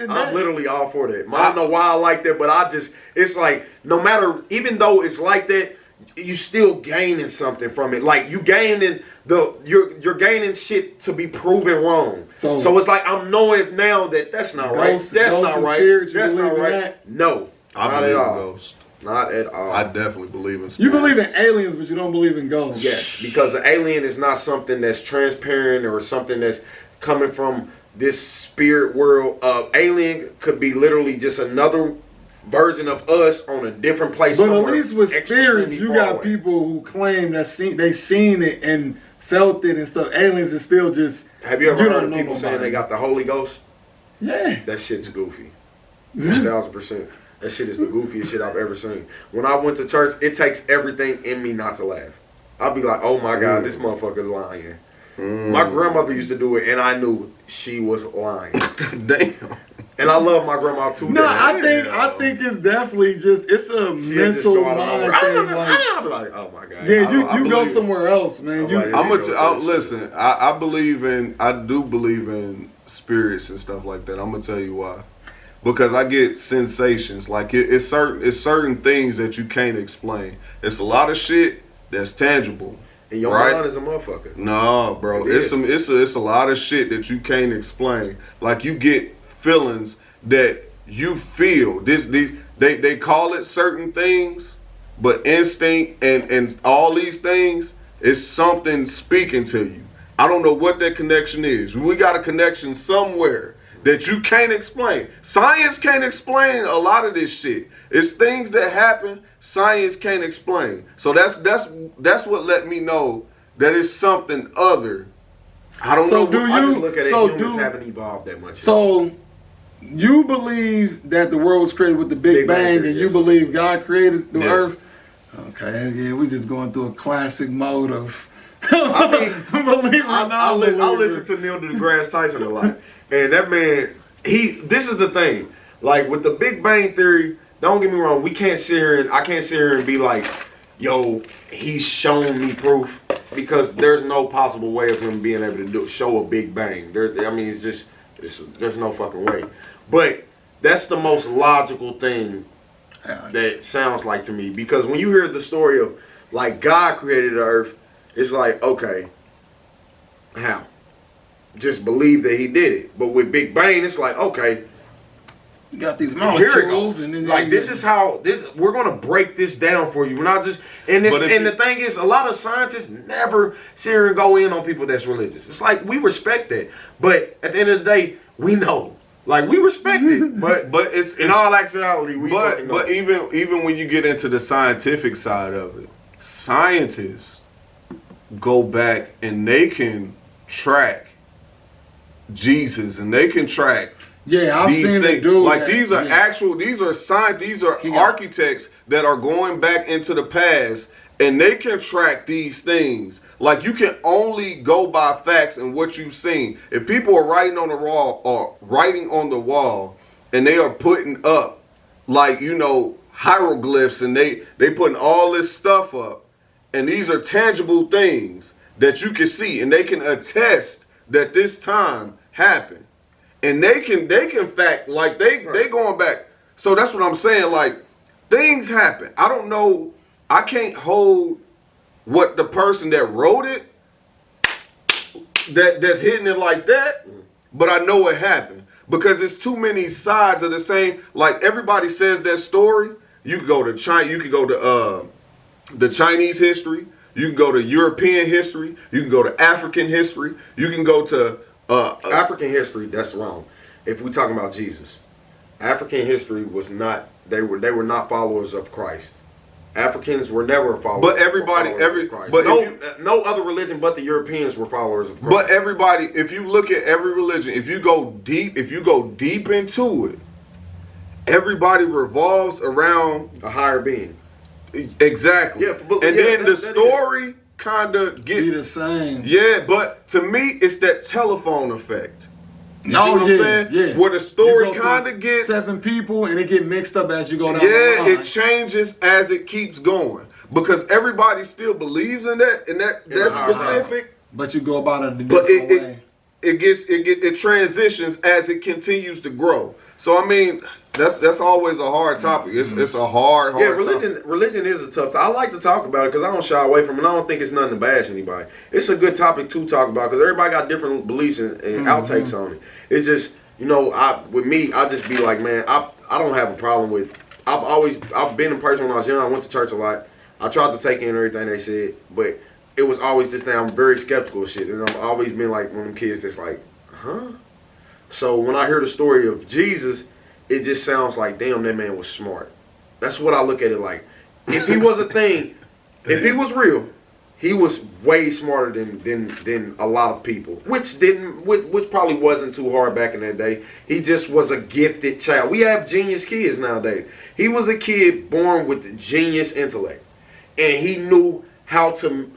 I'm literally all for that. I don't know why I like that, but it's like no matter, even though it's like that, you still gaining something from it. Like you gaining you're gaining shit to be proven wrong. So it's like I'm knowing now that that's not right. That's not right. That's not right. No, not at all. Not at all. I definitely believe in spirits. You believe in aliens, but you don't believe in ghosts. Yes, because an alien is not something that's transparent or something that's coming from this spirit world. Alien could be literally just another version of us on a different place. But at least with spirits, you got people who claim that they seen it and felt it and stuff. Aliens is still just. Have you ever heard of people saying they got the Holy Ghost? Yeah. That shit's goofy. 1000%. That shit is the goofiest shit I've ever seen. When I went to church, it takes everything in me not to laugh. I'll be like, oh my God, this motherfucker's lying. My grandmother used to do it, and I knew she was lying. Damn. And I love my grandma too. No, I think it's definitely it's a mental mind thing. I'll be like, oh my God. Yeah, you go somewhere else, man. Listen, I do believe in spirits and stuff like that. I'm gonna tell you why. Because I get sensations. Like it's certain things that you can't explain. It's a lot of shit that's tangible. And your mind is a motherfucker. No, bro. It's a lot of shit that you can't explain. Like you get feelings that you feel. They call it certain things, but instinct and all these things is something speaking to you. I don't know what that connection is. We got a connection somewhere that you can't explain. Science can't explain a lot of this shit. It's things that happen science can't explain. So that's what let me know that it's something other. I don't know. I just look at it, humans haven't evolved that much. So you believe that the world was created with the Big Bang, and you believe God created the Earth? Okay, yeah, we're just going through a classic mode of I listen to Neil deGrasse Tyson a lot. And that man, this is the thing. Like with the Big Bang Theory, don't get me wrong, I can't sit here and be like, yo, he's shown me proof. Because there's no possible way of him being able to show a Big Bang. There's no fucking way. But that's the most logical thing that sounds like to me. Because when you hear the story of like God created the earth, it's like, okay, how? Just believe that he did it. But with Big Bang, it's like, okay, you got these molecules, and then like this is how we're gonna break this down for you. We're not just and the thing is, a lot of scientists never sit here and go in on people that's religious. It's like we respect that, but at the end of the day, we know, like we respect it, but it's in all actuality, we fucking know. But even when you get into the scientific side of it, scientists go back and they can track Jesus and they can track. Yeah, I've seen it do like that. These are science, these are architects that are going back into the past, and they can track these things. Like you can only go by facts and what you've seen. If people are writing on the wall, and they are putting up like hieroglyphs, and they putting all this stuff up, and these are tangible things that you can see, and they can attest that this time happened. And they can fact, like they going back. So that's what I'm saying. Like things happen. I don't know. I can't hold what the person that wrote it that's hitting it like that. But I know it happened because it's too many sides of the same. Like everybody says that story. You could go to China. You could go to the Chinese history. You can go to European history. You can go to African history. You can go to African history, that's wrong. If we're talking about Jesus, African history was not. They were not followers of Christ. Africans were never followers. But everybody, of Christ. No other religion but the Europeans were followers of Christ. But everybody, if you look at every religion, if you go deep into it, everybody revolves around a higher being. Exactly. Yeah, and then the story kind of get be the same. Yeah, but to me, it's that telephone effect. You see what I'm saying? Yeah. Where the story kind of gets 7 people and it get mixed up as you go down yeah, the line. it changes as it keeps going because everybody still believes in that specific. But you go about it a But different way. it transitions as it continues to grow. So I mean, that's always a hard topic. It's a hard topic. Religion is a tough. I like to talk about it because I don't shy away from it. I don't think it's nothing to bash anybody. It's a good topic to talk about because everybody got different beliefs and outtakes on it. It's just with me, I just be like, man, I don't have a problem with. I've been a person when I was young. I went to church a lot. I tried to take in everything they said, but it was always this thing. I'm very skeptical of shit, and I've always been like one of them kids that's like, huh? So when I hear the story of Jesus, it just sounds like, damn, that man was smart. That's what I look at it like. If he was a thing, if he was real, he was way smarter than a lot of people, which probably wasn't too hard back in that day. He just was a gifted child. We have genius kids nowadays. He was a kid born with genius intellect, and he knew how to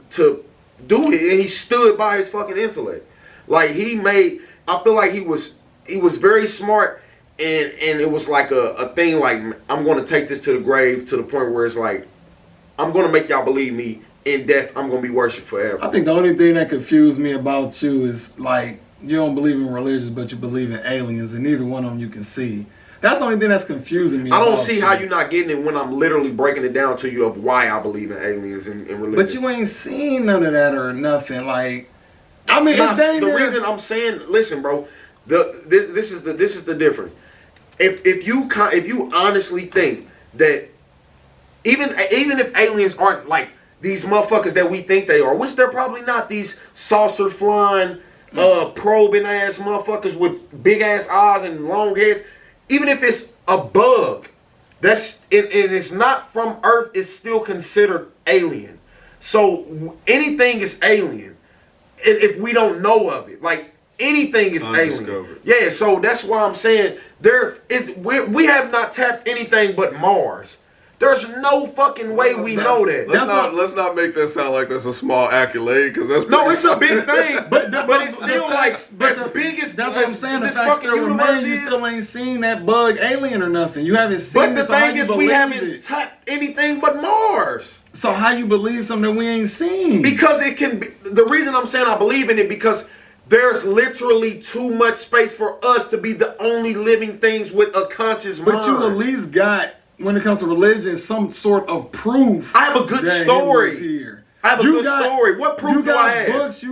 do it, and he stood by his fucking intellect. Like I feel like he was very smart, and it was like a thing like, I'm going to take this to the grave to the point where it's like, I'm going to make y'all believe me. In death, I'm going to be worshipped forever. I think the only thing that confused me about you is like, you don't believe in religions, but you believe in aliens, and neither one of them you can see. That's the only thing that's confusing me. I don't see how you're not getting it when I'm literally breaking it down to you of why I believe in aliens and religion. But you ain't seen none of that or nothing. Like, I mean, the reason I'm saying, listen, bro, this is the difference. If you honestly think that even if aliens aren't like these motherfuckers that we think they are, which they're probably not, these saucer flying, probing ass motherfuckers with big ass eyes and long heads. Even if it's a bug, and it's not from Earth, it's still considered alien. So anything is alien if we don't know of it. Like anything is alien. Yeah, so that's why I'm saying we have not tapped anything but Mars. There's no fucking way we know that. Let's not make that sound like that's a small accolade, because that's it's a big thing. but it's still like as big as that's what I'm saying. The fact still remains, you still ain't seen that bug alien or nothing. You haven't seen. But the thing is, we haven't tapped anything but Mars. So how you believe something that we ain't seen? Because it can be. The reason I'm saying I believe in it because there's literally too much space for us to be the only living things with a conscious mind. But you at least got, when it comes to religion, some sort of proof. I have a good story. I have a good story. What proof do I have? Books,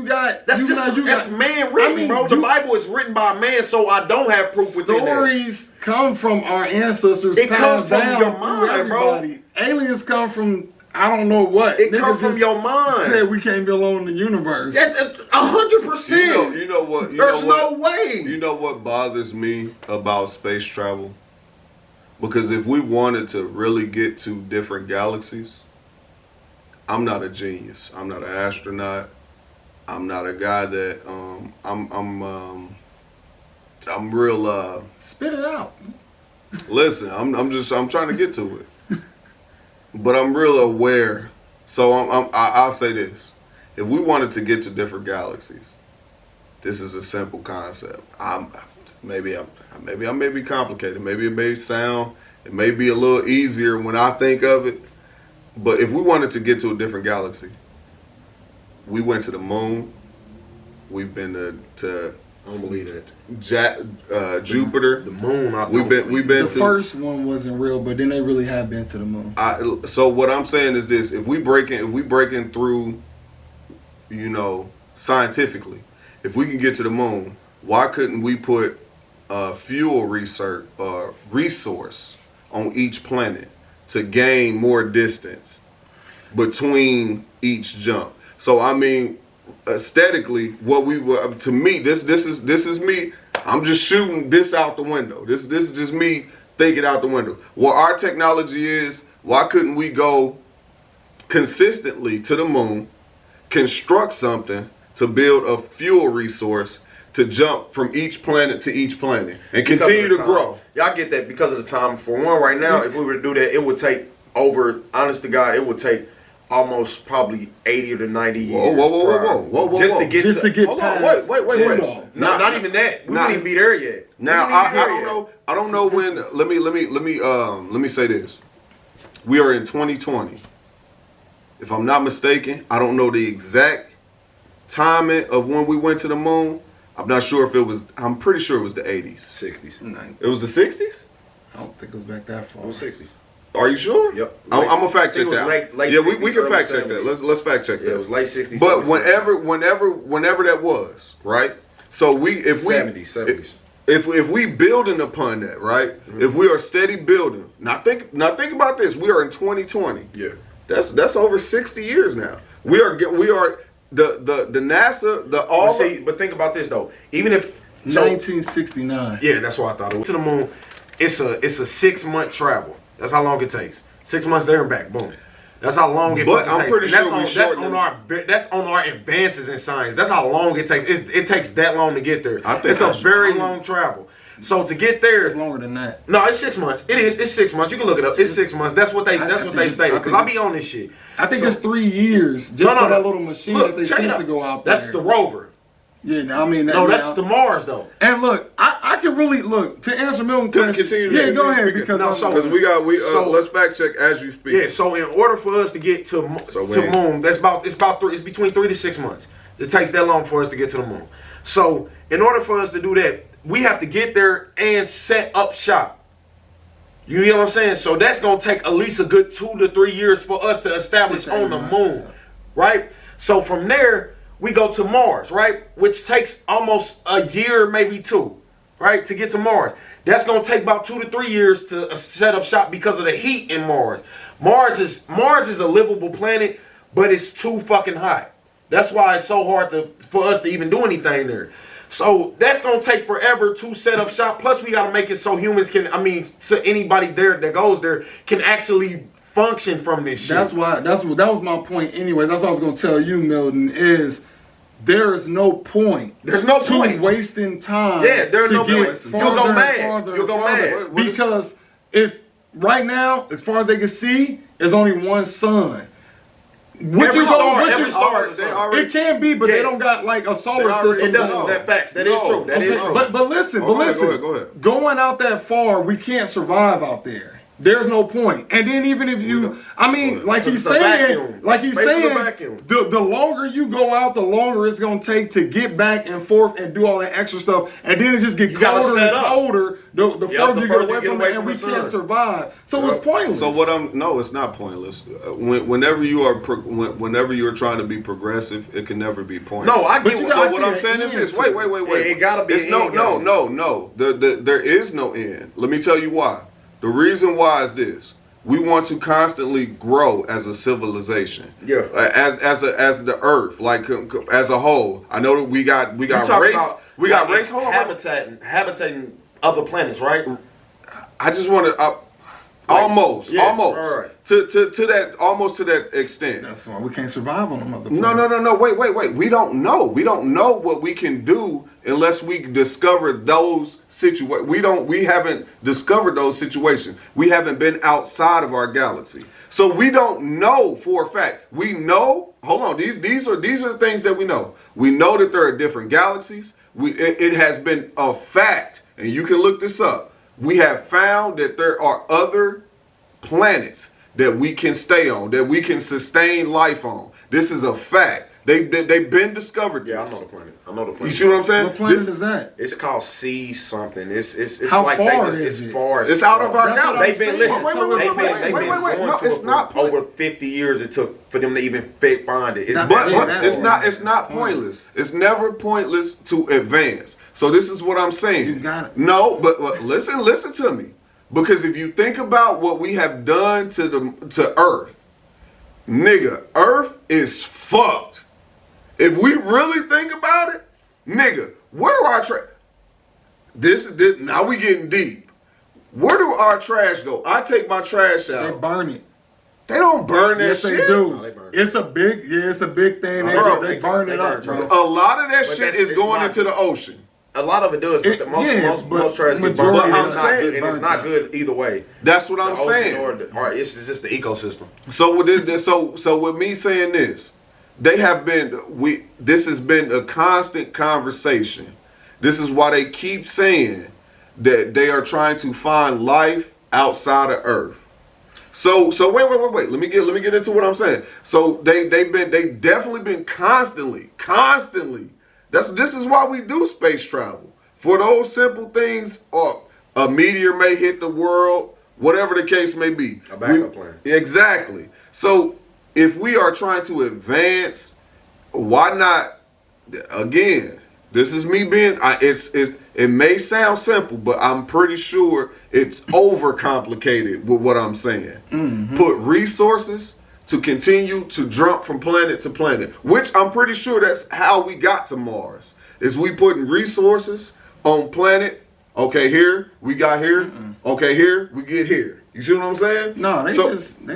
that's man written, bro. The Bible is written by a man, so I don't have proof within that. Stories come from our ancestors. It comes from your mind, bro. Aliens come from I don't know what. It comes from your mind. Said we can't be alone in the universe. That's 100%. You know what? There's no way. You know what bothers me about space travel? Because if we wanted to really get to different galaxies, I'm not a genius. I'm not an astronaut. I'm not a guy that I'm real. Spit it out. Listen, I'm trying to get to it, but I'm real aware. So I'll say this: if we wanted to get to different galaxies, this is a simple concept. Maybe I may be complicated. Maybe it may be a little easier when I think of it. But if we wanted to get to a different galaxy, we went to the moon. We've been to I don't believe that. Jupiter. The moon. We've been the first one wasn't real, but then they really have been to the moon. So what I'm saying is this: if we breaking through, scientifically, if we can get to the moon, why couldn't we put fuel resource on each planet to gain more distance between each jump? So I mean, aesthetically, what we were, to me, this is me. I'm just shooting this out the window. This is just me thinking out the window. What our technology is, why couldn't we go consistently to the moon, construct something to build a fuel resource to jump from each planet to each planet and continue to grow? Y'all get that because of the time. For one, right now, if we were to do that, it would take over, honest to God, it would take almost probably 80 to 90 years. Whoa. Just to get hold on, wait. No, not even that. We didn't even be there yet. Now I don't know when. Let me say this. We are in 2020. If I'm not mistaken, I don't know the exact timing of when we went to the moon. I'm not sure if it was. I'm pretty sure it was the 80s. 60s. It was the 60s. I don't think it was back that far. It was 60s. Are you sure? Yep. I'm gonna fact check that. Late Yeah, 60s, we can fact check 70s. that. Let's fact check that. Yeah, it was late 60s. But whenever that was, right? So if we 70s. If we building upon that, right? Mm-hmm. If we are steady building, now think about this. We are in 2020. Yeah. That's over 60 years now. We are the NASA all. But think about this though. Even if 1969. Yeah, that's what I thought. To the moon, it's a 6-month travel. That's how long it takes. 6 months there and back. Boom. That's how long it takes. But I'm pretty sure that's on our advances in science. That's how long it takes. It takes that long to get there. It's a very long travel. So to get there, it's longer than that. No, it's 6 months. It is. It's 6 months. You can look it up. It's 6 months. That's what they stated. Because I be on this shit. I think it's 3 years just for that little machine that they sent to go out there. That's the rover. Yeah, I mean that's the Mars though. And look, I can really look to answer Milton's question. Continue. Go ahead because let's fact check as you speak. Yeah. So in order for us to get to moon, it's between 3 to 6 months. It takes that long for us to get to the moon. So in order for us to do that, we have to get there and set up shop. You know what I'm saying? So that's gonna take at least a good 2 to 3 years for us to establish on the moon, right? So from there, we go to Mars, right? Which takes almost a year, maybe 2, right? To get to Mars. That's going to take about 2 to 3 years to set up shop because of the heat in Mars. Mars is a livable planet, but it's too fucking hot. That's why it's so hard for us to even do anything there. So that's going to take forever to set up shop. Plus, we got to make it so humans so anybody there that goes there can actually function from this shit. That was my point anyway. That's what I was going to tell you, Milton, is there is no point. There's no point wasting time. Yeah, there's no point. You'll go mad. You'll go mad. Because it's right now, as far as they can see, there's only one sun. Every star is a sun. It can be, but they don't got like a solar system. It doesn't. That facts. That is true. That is true. But listen, Go ahead. Going out that far, we can't survive out there. There's no point. And then even if you, like he's saying, the longer you go out, the longer it's going to take to get back and forth and do all that extra stuff. And then it just gets colder and colder the further you get away from it, and we can't survive. So it's pointless. So it's not pointless. Whenever you are trying to be progressive, it can never be pointless. No, I get so what I'm saying is this. Wait. It gotta be. It's no. There is no end. Let me tell you why. The reason why is this: we want to constantly grow as a civilization. Yeah. As the Earth, like as a whole. I know that we got race. We got race. Hold on. Habitating other planets, right? I just want to almost right. to that extent. That's why we can't survive on them other planets. No. Wait. We don't know. We don't know what we can do unless we discover those situations. We haven't discovered those situations. We haven't been outside of our galaxy. So we don't know for a fact. We know, hold on, these are the things that we know. We know that there are different galaxies. It has been a fact, and you can look this up. We have found that there are other planets that we can stay on, that we can sustain life on. This is a fact. They've been discovered. Yeah, I know the planet. You see what I'm saying? What planet is that? It's called C something. It's how like far it's it? far. It's out of our galaxy. They've been listening. They've been No, it's not over 50 years it took for them to even find it. But it's not pointless. It's never pointless to advance. So this is what I'm saying. You got it. No, but listen to me. Because if you think about what we have done to Earth, nigga, Earth is fucked. If we really think about it, nigga, where do our trash? This now we getting deep. Where do our trash go? I take my trash out. They burn it. They don't burn that shit. Yes, they do. No, they burn It's a big thing. They burn it up, bro. A lot of that shit is going into the ocean. A lot of it does, but most trash get burned, and it's not good. And it's not good either way. That's what I'm saying. Or it's just the ecosystem. So with this, so with me saying this, this has been a constant conversation. This is why they keep saying that they are trying to find life outside of Earth. So wait. Let me get into what I'm saying. So they definitely been constantly. This is why we do space travel. For those simple things, or a meteor may hit the world, whatever the case may be. A backup plan. Exactly. So if we are trying to advance, why not? Again, this is me being. It may sound simple, but I'm pretty sure it's overcomplicated with what I'm saying. Mm-hmm. Put resources to continue to jump from planet to planet, which I'm pretty sure that's how we got to Mars. Is we putting resources on planet. Okay, here we got here. Mm-mm. Okay, here we get here. You see what I'm saying? No, they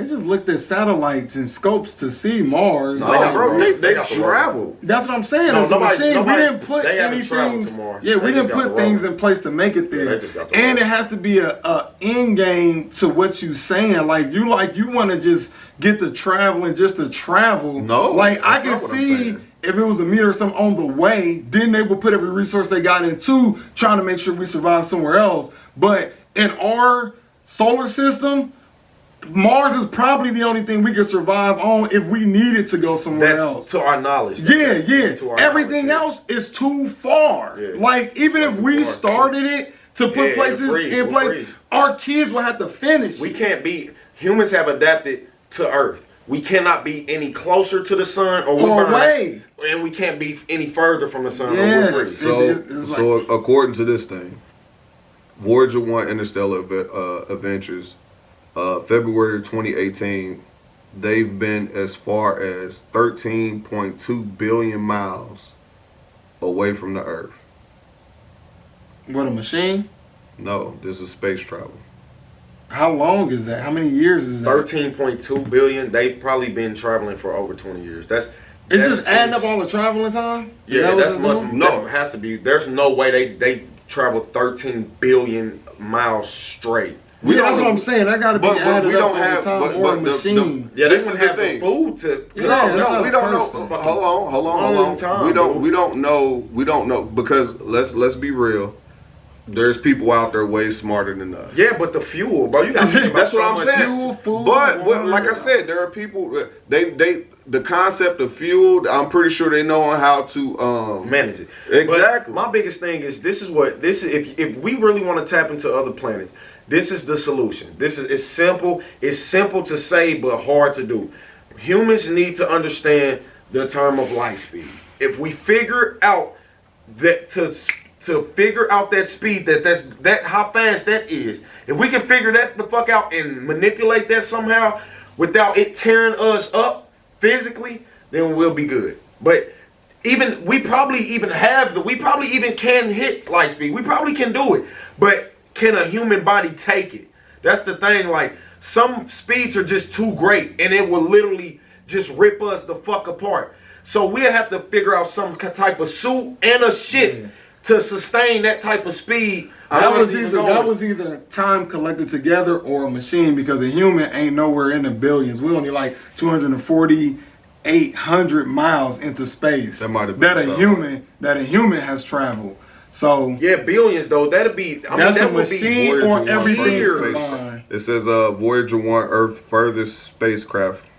just looked at satellites and scopes to see Mars. No, bro, they traveled. That's what I'm saying. No, we didn't put anything. Yeah, we didn't put things in place to make it there. And it has to be a end game to what you saying. Like you want to just get to traveling just to travel. No, like I can see if it was a meteor or something on the way, then they would put every resource they got into trying to make sure we survive somewhere else. But in our solar system, Mars is probably the only thing we can survive on if we needed to go somewhere else. To our knowledge. Yeah. Everything else is too far. Yeah. Like, even if we started it to put places in place, our kids will have to finish. Humans have adapted to Earth. We cannot be any closer to the sun or we're away. And we can't be any further from the sun or we're free. So according to this thing, Voyager 1 Interstellar Adventures, February 2018, they've been as far as 13.2 billion miles away from the Earth. What, a machine? No, this is space travel. How long is that? How many years is that? 13.2 billion. They've probably been traveling for over 20 years. It's just adding up all the traveling time? Yeah, that has to be. There's no way they traveled 13 billion miles straight. That's what I'm saying. That got to be added up all the time, or a machine. This is the thing. Food to. No, we don't know. Hold on. We don't know because let's be real. There's people out there way smarter than us. Yeah, but the fuel, bro, you got to think about that's what I'm saying. Fuel, food, but like I said, there are people. The concept of fuel. I'm pretty sure they know how to manage it. Exactly. But my biggest thing is this is if we really want to tap into other planets, this is the solution. It's simple. It's simple to say, but hard to do. Humans need to understand the term of light speed. If we figure out that to figure out that speed, that how fast that is. If we can figure that the fuck out and manipulate that somehow without it tearing us up physically, then we'll be good. But we probably even can hit light speed. We probably can do it. But can a human body take it? That's the thing. Like, some speeds are just too great and it will literally just rip us the fuck apart. So we'll have to figure out some type of suit and a shit to sustain that type of speed. That was either time collected together or a machine, because a human ain't nowhere in the billions. We only like 248,800 miles into space. That might have been that a human has traveled. So yeah, billions though. That's a machine or everything. It says Voyager 1 Earth furthest spacecraft.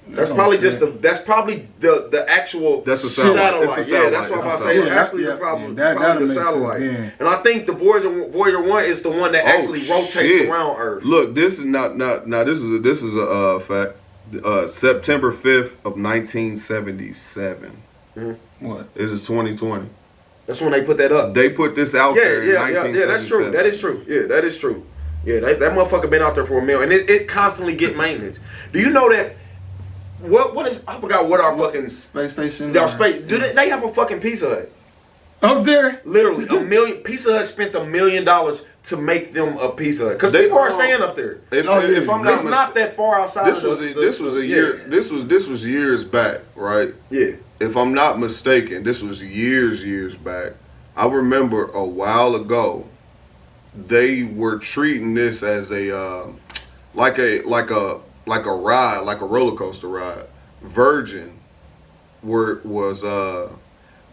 That's probably the actual satellite. Yeah, that's what I'm about to say. It's actually probably the satellite. And I think the Voyager 1 is the one that actually rotates around Earth. Look, this is not this is a fact. September 5th of 1977. Mm-hmm. What? This is 2020. That's when they put that up. They put this out there in 1977. Yeah, that's true. That is true. Yeah, that is true. Yeah, that motherfucker been out there for a minute, and it constantly get maintenance. Do you know that? What is? I forgot what our fucking space station. Our space. Do they have a fucking Pizza Hut up there? Literally $1 million. Pizza Hut spent $1 million to make them a Pizza Hut because people are staying up there. If I'm not, it's not that far outside. This was years back, right? Yeah. If I'm not mistaken, this was years back. I remember a while ago, they were treating this as a like a ride, like a roller coaster ride. Virgin was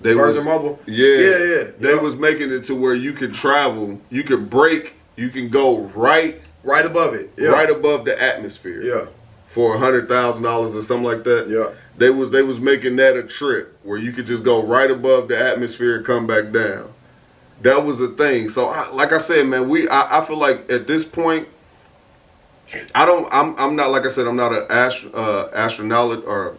Virgin Mobile. Yeah. They was making it to where you could travel, you could break, you can go right above it, right above the atmosphere. Yeah. For $100,000 or something like that. Yeah. They was making that a trip where you could just go right above the atmosphere and come back down. That was a thing. So like I said, man, I feel like at this point, I'm not, like I said, I'm not an astronaut or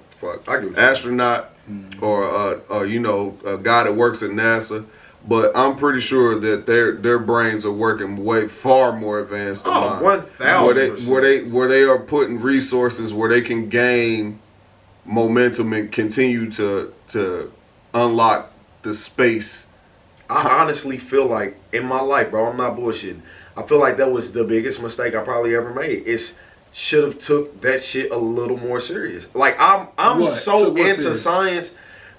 astronaut or you know, a guy that works at NASA. But I'm pretty sure that their brains are working way far more advanced than mine. 1,000%. Where they are putting resources where they can gain momentum and continue to unlock the space. I honestly feel like in my life, bro, I'm not bullshitting. I feel like that was the biggest mistake I probably ever made. It's should have took that shit a little more serious. Like I'm so into science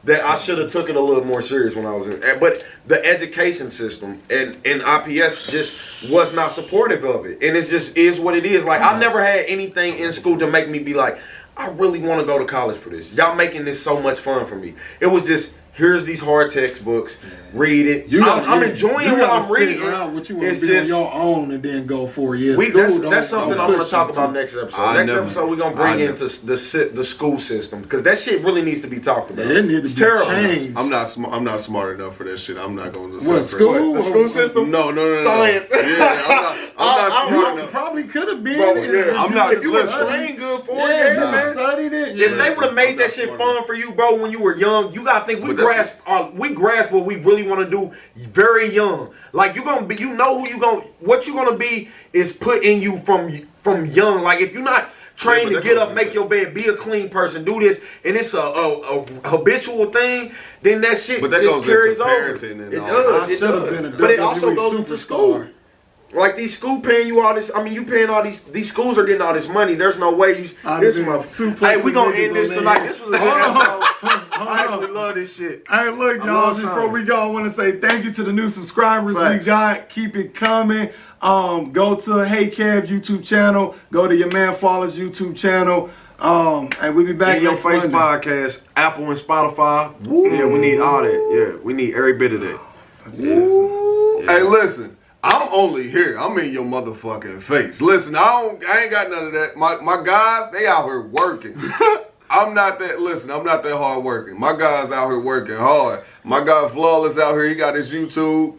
that I should have took it a little more serious when I was in. But the education system and IPS just was not supportive of it. And it just is what it is. Like, I never had anything in school to make me be like, I really want to go to college for this. Y'all making this so much fun for me. It was just, here's these hard textbooks, read it. I'm enjoying what I'm reading. Out what you want to be on your own and then go 4 years. That's something I'm going to talk about next episode. Next episode, we're going to bring into the school system, because that shit really needs to be talked about. It needs to be changed. I'm not smart enough for that shit. I'm not going to what, school? The school system? No. Science. Yeah, I'm not smart enough. Probably could have been. Bro, yeah. I'm not. If you were trained good for it, man. Studied it. If they would have made that shit fun for you, bro, when you were young, you gotta think we grasp what we really want to do very young. Like, you gonna be, you know what you're gonna be is put in you from young. Like, if you're not trained to get up, make your bed, be a clean person, do this, and it's a habitual thing, then that shit just carries over. It does. I should have been a but it also goes into school. Like, these schools paying you all this. I mean, you paying all these schools are getting all this money. There's no way you. Hey, we gonna end this tonight. This was a good episode. I actually love this shit. Hey, look, y'all. Before we go, I want to say thank you to the new subscribers we got. Keep it coming. Go to Heyyy Kev YouTube channel. Go to your man Faller's YouTube channel. And we'll be back. In Your Face podcast, Apple and Spotify. Woo. Yeah, we need all that. Yeah, we need every bit of that. Hey, listen. I'm only here. I'm in your motherfucking face. Listen, I ain't got none of that. My guys, they out here working. I'm not that hard working. My guys out here working hard. My guy Flawless out here, he got his YouTube.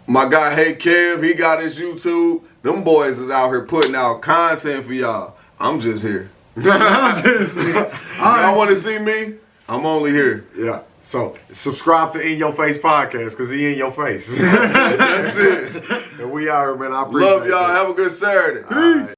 My guy Heyyy Kev, he got his YouTube. Them boys is out here putting out content for y'all. I'm just here. Y'all want to see me? I'm only here. Yeah. So, subscribe to In Your Face podcast, because he in your face. That's it. And we are, man. I appreciate it. Love y'all. Have a good Saturday. Peace.